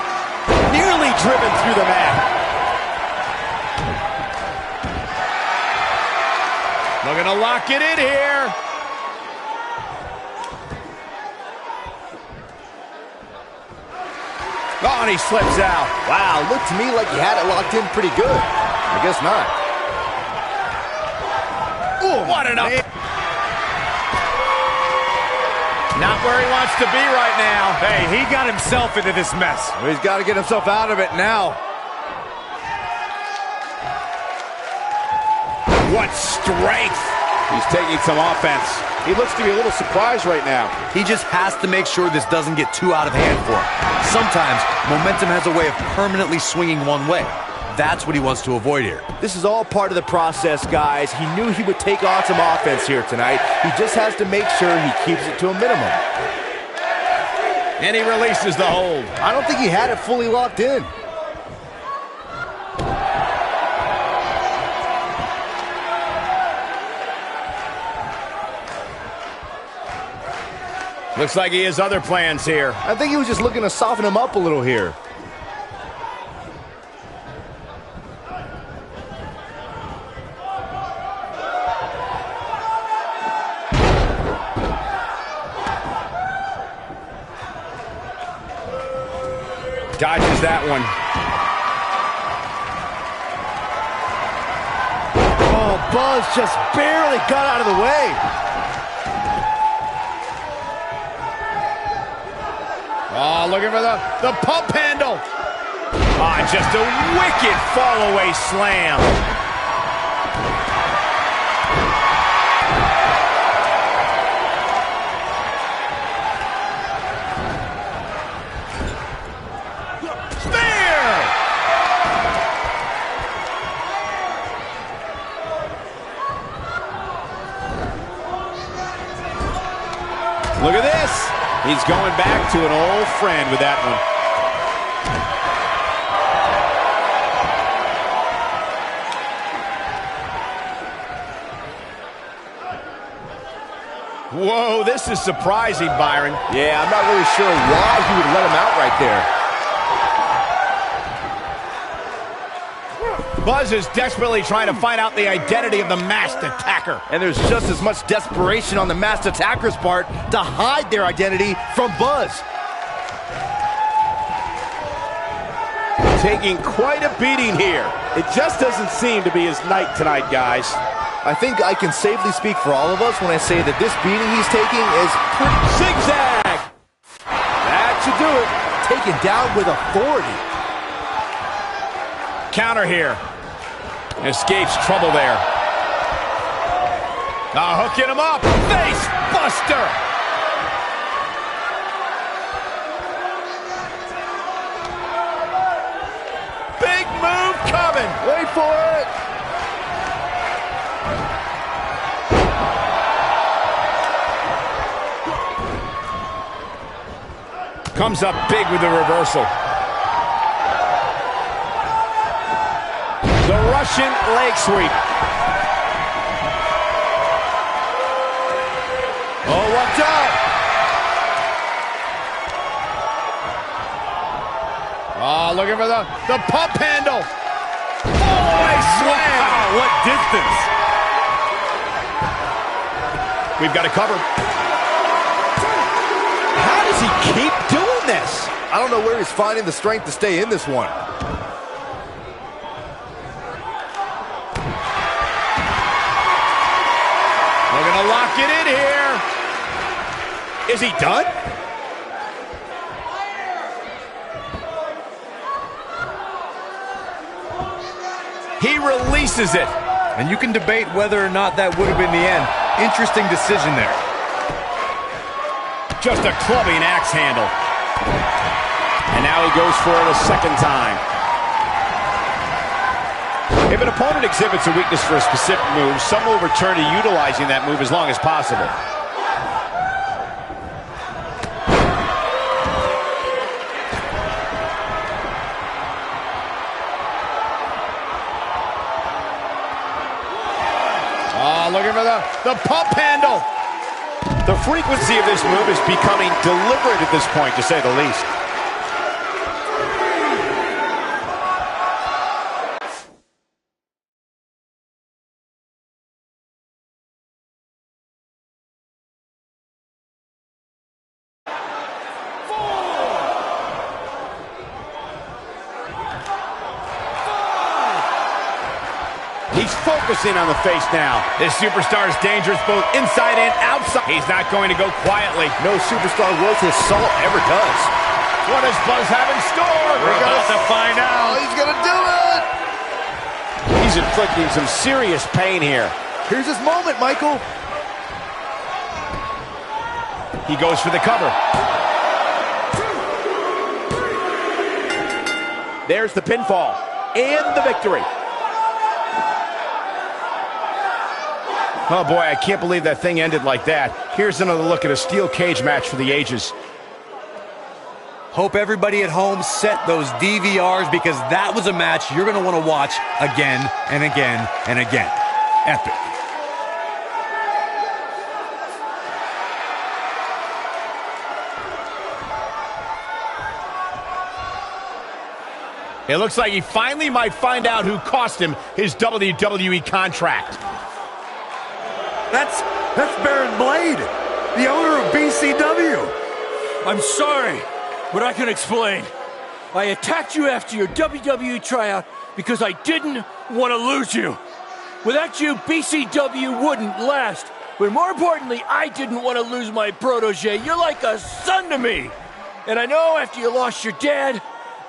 Nearly driven through the mat. Looking to lock it in here. Oh, and he slips out. Wow, looked to me like he had it locked in pretty good. I guess not. Ooh, what an up. Not where he wants to be right now. Hey, he got himself into this mess. Well, he's got to get himself out of it now. What strength. He's taking some offense. He looks to be a little surprised right now. He just has to make sure this doesn't get too out of hand for him. Sometimes, momentum has a way of permanently swinging one way. That's what he wants to avoid here. This is all part of the process, guys. He knew he would take on some offense here tonight. He just has to make sure he keeps it to a minimum. And he releases the hold. I don't think he had it fully locked in. Looks like he has other plans here. I think he was just looking to soften him up a little here. Dodges that one. Oh, Buzz just barely got out of the way. Oh, looking for the pump handle. Ah, just a wicked fall-away slam. Look at this. He's going back to an old friend with that one. Whoa, this is surprising, Byron. Yeah, I'm not really sure why he would let him out right there. Buzz is desperately trying to find out the identity of the masked attacker. And there's just as much desperation on the masked attacker's part to hide their identity from Buzz. Taking quite a beating here. It just doesn't seem to be his night tonight, guys. I think I can safely speak for all of us when I say that this beating he's taking is pretty... Zigzag! That should do it. Taken down with authority. Counter here. Escapes trouble there. Now hooking him up. Face buster. Big move coming. Wait for it. Comes up big with the reversal. The Russian leg sweep. Oh, watch out! Oh, looking for the pump handle. Fallaway slam. Wow, what distance. We've got a cover. How does he keep doing this? I don't know where he's finding the strength to stay in this one. They're going to lock it in here. Is he done? He releases it. And you can debate whether or not that would have been the end. Interesting decision there. Just a clubbing axe handle. And now he goes for it a second time. If an opponent exhibits a weakness for a specific move, some will return to utilizing that move as long as possible. Oh, looking for the pump handle. The frequency of this move is becoming deliberate at this point, to say the least. He's focusing on the face now. This superstar is dangerous both inside and outside. He's not going to go quietly. No superstar worth his salt ever does. What does Buzz have in store? We're about to find out. He's gonna do it! He's inflicting some serious pain here. Here's his moment, Michael. He goes for the cover. There's the pinfall and the victory. Oh, boy, I can't believe that thing ended like that. Here's another look at a steel cage match for the ages. Hope everybody at home set those DVRs because that was a match you're going to want to watch again and again and again. Epic. It looks like he finally might find out who cost him his WWE contract. That's Baron Blade, the owner of BCW. I'm sorry, but I can explain. I attacked you after your WWE tryout because I didn't want to lose you. Without you, BCW wouldn't last. But more importantly, I didn't want to lose my protege. You're like a son to me. And I know after you lost your dad,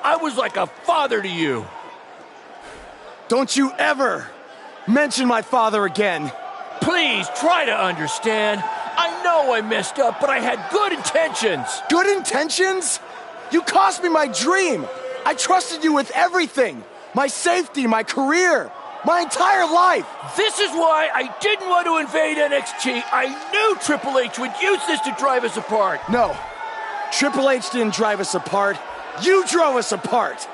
I was like a father to you. Don't you ever mention my father again. Please try to understand. I know I messed up, but I had good intentions. Good intentions? You cost me my dream. I trusted you with everything. My safety, my career, my entire life. This is why I didn't want to invade NXT. I knew Triple H would use this to drive us apart. No, Triple H didn't drive us apart. You drove us apart.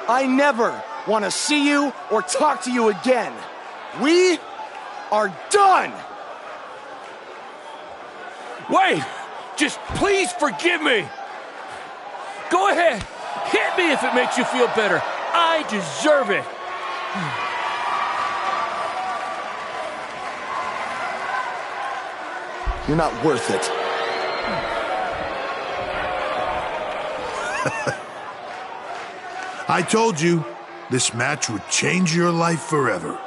I never want to see you or talk to you again. We are done. Wait, just please forgive me. Go ahead, hit me if it makes you feel better. I deserve it. You're not worth it. I told you, this match would change your life forever.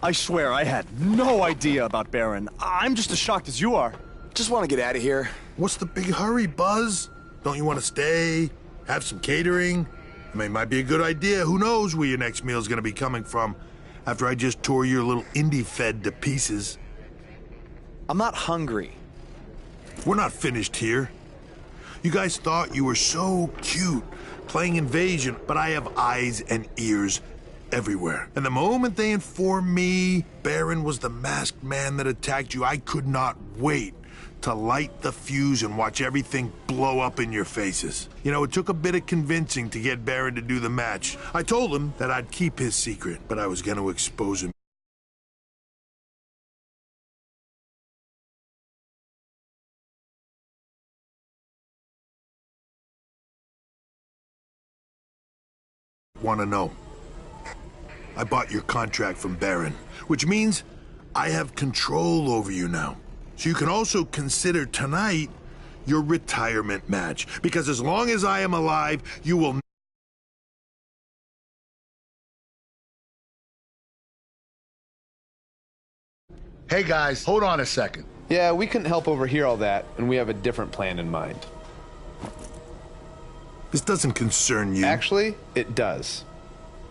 I swear I had no idea about Baron. I'm just as shocked as you are. Just want to get out of here. What's the big hurry, Buzz? Don't you want to stay? Have some catering? I mean, it might be a good idea. Who knows where your next meal's gonna be coming from after I just tore your little indie fed to pieces. I'm not hungry. We're not finished here. You guys thought you were so cute playing Invasion, but I have eyes and ears everywhere. And the moment they informed me Baron was the masked man that attacked you, I could not wait to light the fuse and watch everything blow up in your faces. You know, it took a bit of convincing to get Baron to do the match. I told him that I'd keep his secret, but I was going to expose him. Want to know? I bought your contract from Baron, which means I have control over you now. So you can also consider tonight your retirement match, because as long as I am alive, you will... Hey guys, hold on a second. Yeah, we couldn't help overhear all that, and we have a different plan in mind. This doesn't concern you. Actually, it does.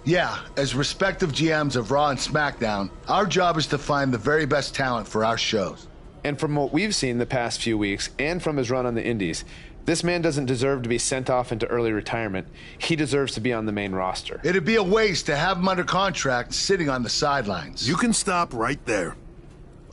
Yeah, as respective GMs of Raw and SmackDown, our job is to find the very best talent for our shows. And from what we've seen the past few weeks, and from his run on the Indies, this man doesn't deserve to be sent off into early retirement. He deserves to be on the main roster. It'd be a waste to have him under contract sitting on the sidelines. You can stop right there.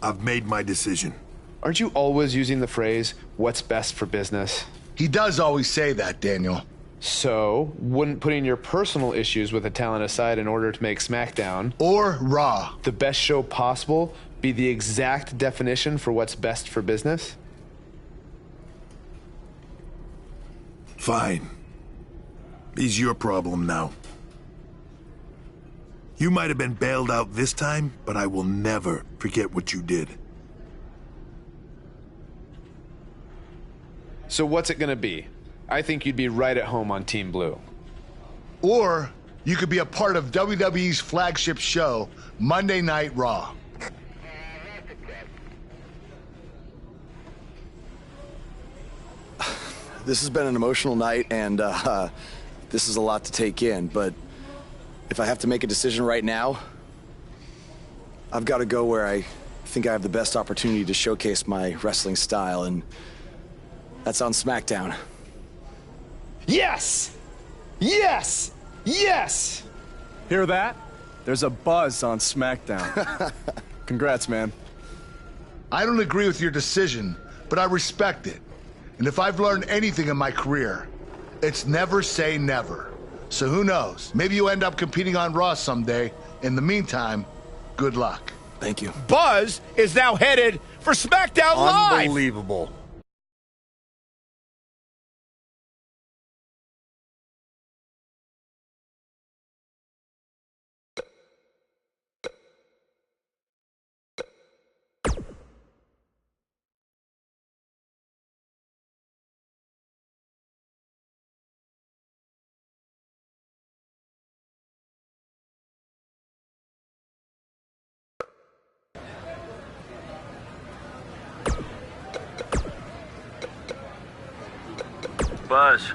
I've made my decision. Aren't you always using the phrase, what's best for business? He does always say that, Daniel. So, wouldn't putting your personal issues with the talent aside in order to make SmackDown... or Raw... the best show possible be the exact definition for what's best for business? Fine. It's your problem now. You might have been bailed out this time, but I will never forget what you did. So what's it gonna be? I think you'd be right at home on Team Blue. Or you could be a part of WWE's flagship show, Monday Night Raw. This has been an emotional night, and this is a lot to take in, but if I have to make a decision right now, I've got to go where I think I have the best opportunity to showcase my wrestling style, and That's on SmackDown. Yes! Yes! Yes! Hear that? There's a buzz on SmackDown. Congrats, man. I don't agree with your decision, but I respect it. And if I've learned anything in my career, it's never say never. So who knows? Maybe you end up competing on Raw someday. In the meantime, good luck. Thank you. Buzz is now headed for SmackDown Live. Unbelievable. Buzz.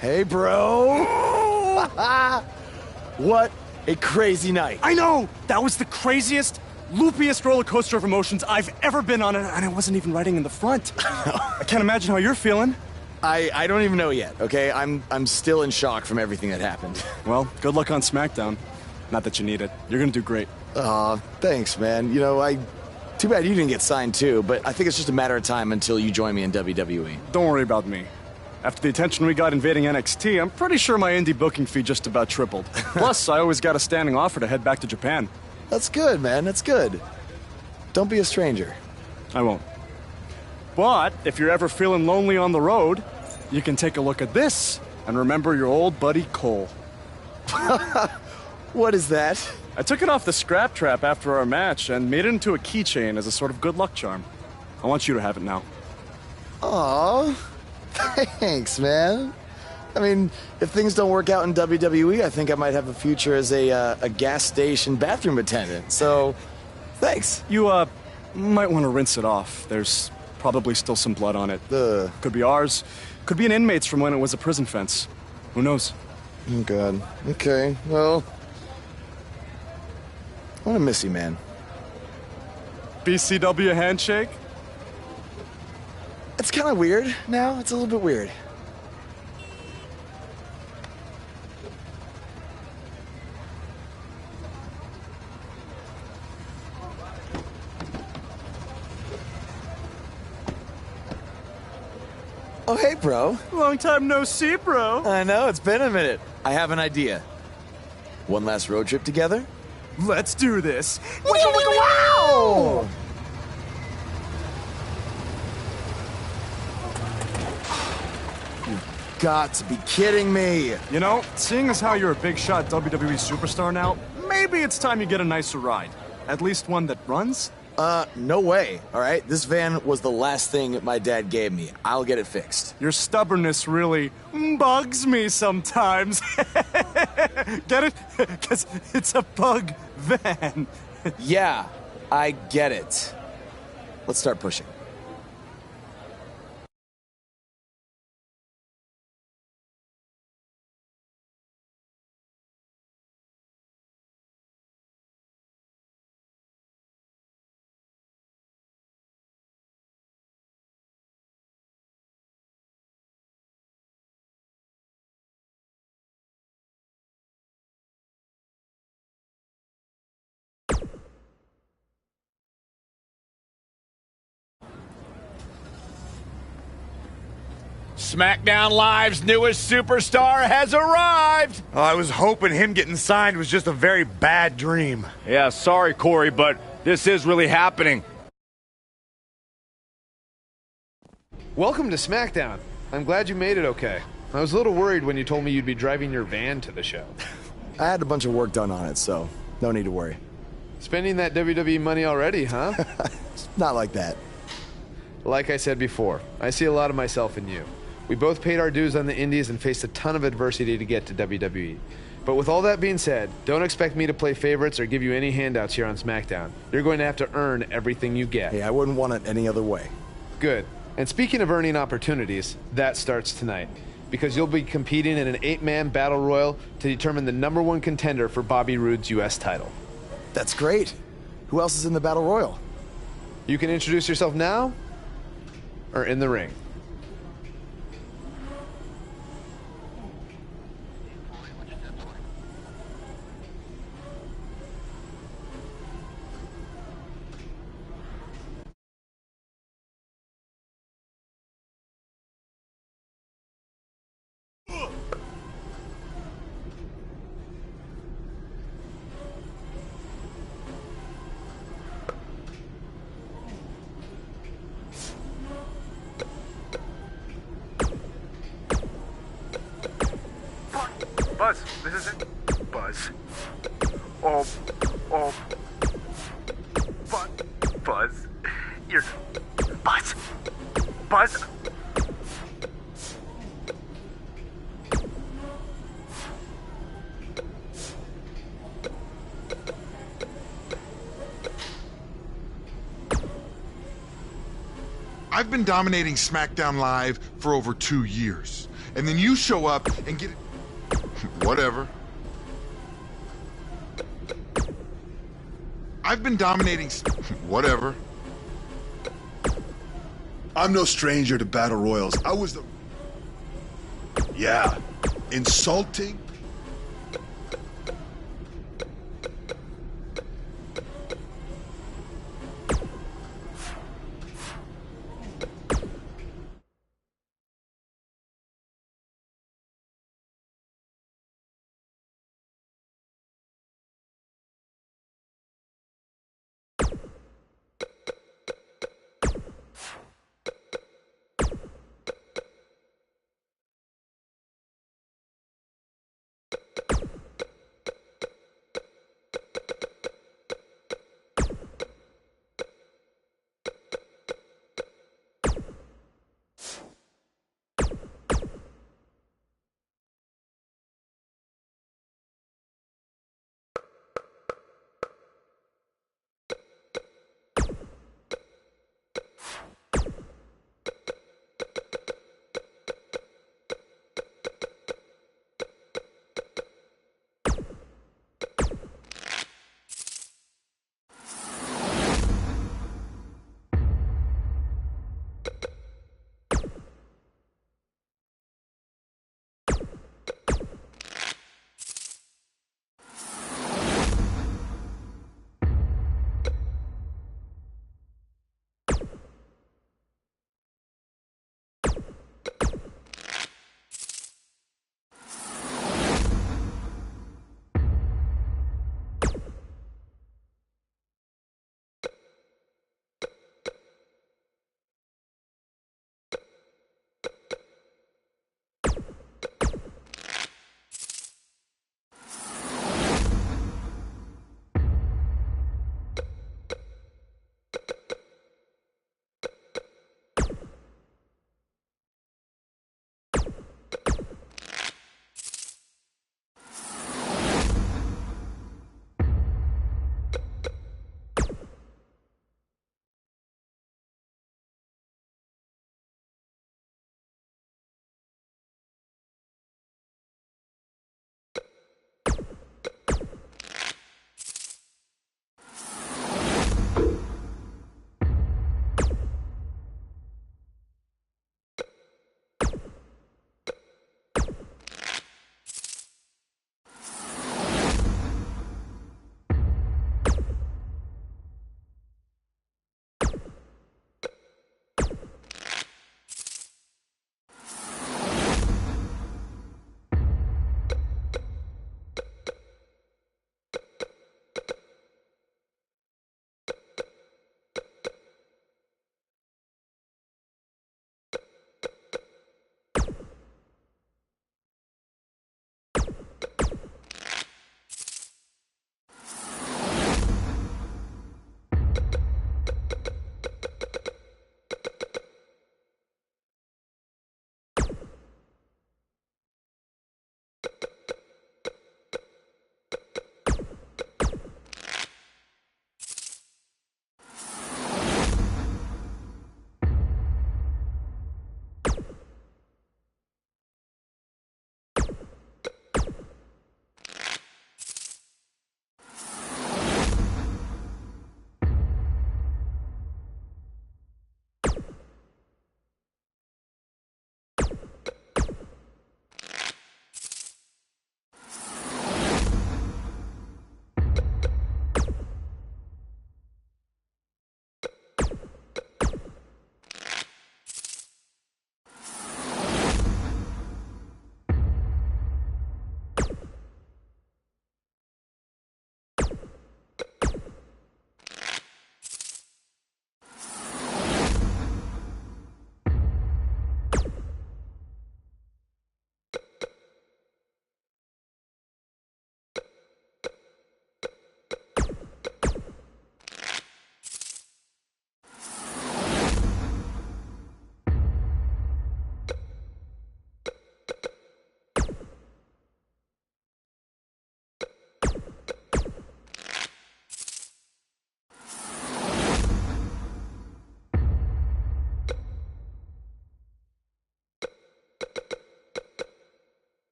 Hey, bro. What a crazy night. I know! That was the craziest, loopiest roller coaster of emotions I've ever been on, and I wasn't even riding in the front. I can't imagine how you're feeling. I don't even know yet, okay? I'm still in shock from everything that happened. Well, good luck on SmackDown. Not that you need it. You're gonna do great. Aw, thanks, man. You know, too bad you didn't get signed too, but I think it's just a matter of time until you join me in WWE. Don't worry about me. After the attention we got invading NXT, I'm pretty sure my indie booking fee just about tripled. Plus, I always got a standing offer to head back to Japan. That's good, man. That's good. Don't be a stranger. I won't. But if you're ever feeling lonely on the road, you can take a look at this and remember your old buddy Cole. What is that? I took it off the scrap trap after our match and made it into a keychain as a sort of good luck charm. I want you to have it now. Aw, thanks, man. I mean, if things don't work out in WWE, I think I might have a future as a gas station bathroom attendant. So, thanks. You, might want to rinse it off. There's probably still some blood on it. Could be ours. Could be an inmate's from when it was a prison fence. Who knows? Oh, God. Okay, well, I'm gonna miss you, man. BCW handshake? It's kind of weird now. It's a little bit weird. Oh, hey, bro. Long time no see, bro. I know, it's been a minute. I have an idea. One last road trip together? Let's do this. Wow! You've got to be kidding me. You know, seeing as how you're a big shot WWE superstar now, maybe it's time you get a nicer ride. At least one that runs? No way, all right? This van was the last thing my dad gave me. I'll get it fixed. Your stubbornness really bugs me sometimes. Get it? Because it's a bug van. Yeah, I get it. Let's start pushing. SmackDown Live's newest superstar has arrived. I was hoping him getting signed was just a very bad dream. Yeah, sorry, Corey, but this is really happening. Welcome to SmackDown. I'm glad you made it okay. I was a little worried when you told me you'd be driving your van to the show. I had a bunch of work done on it, so no need to worry. Spending that WWE money already, huh? Not like that. Like I said before, I see a lot of myself in you. We both paid our dues on the indies and faced a ton of adversity to get to WWE. But with all that being said, don't expect me to play favorites or give you any handouts here on SmackDown. You're going to have to earn everything you get. Hey, I wouldn't want it any other way. Good. And speaking of earning opportunities, that starts tonight. Because you'll be competing in an 8-man battle royal to determine the #1 contender for Bobby Roode's U.S. title. That's great. Who else is in the battle royal? You can introduce yourself now or in the ring. Buzz, this is it. Buzz. Oh. Buzz. You're... Buzz. Buzz. I've been dominating SmackDown Live for over 2 years. And then you show up and get it. Whatever. I've been dominating. Whatever. I'm no stranger to battle royals. I was the. Yeah. Insulting.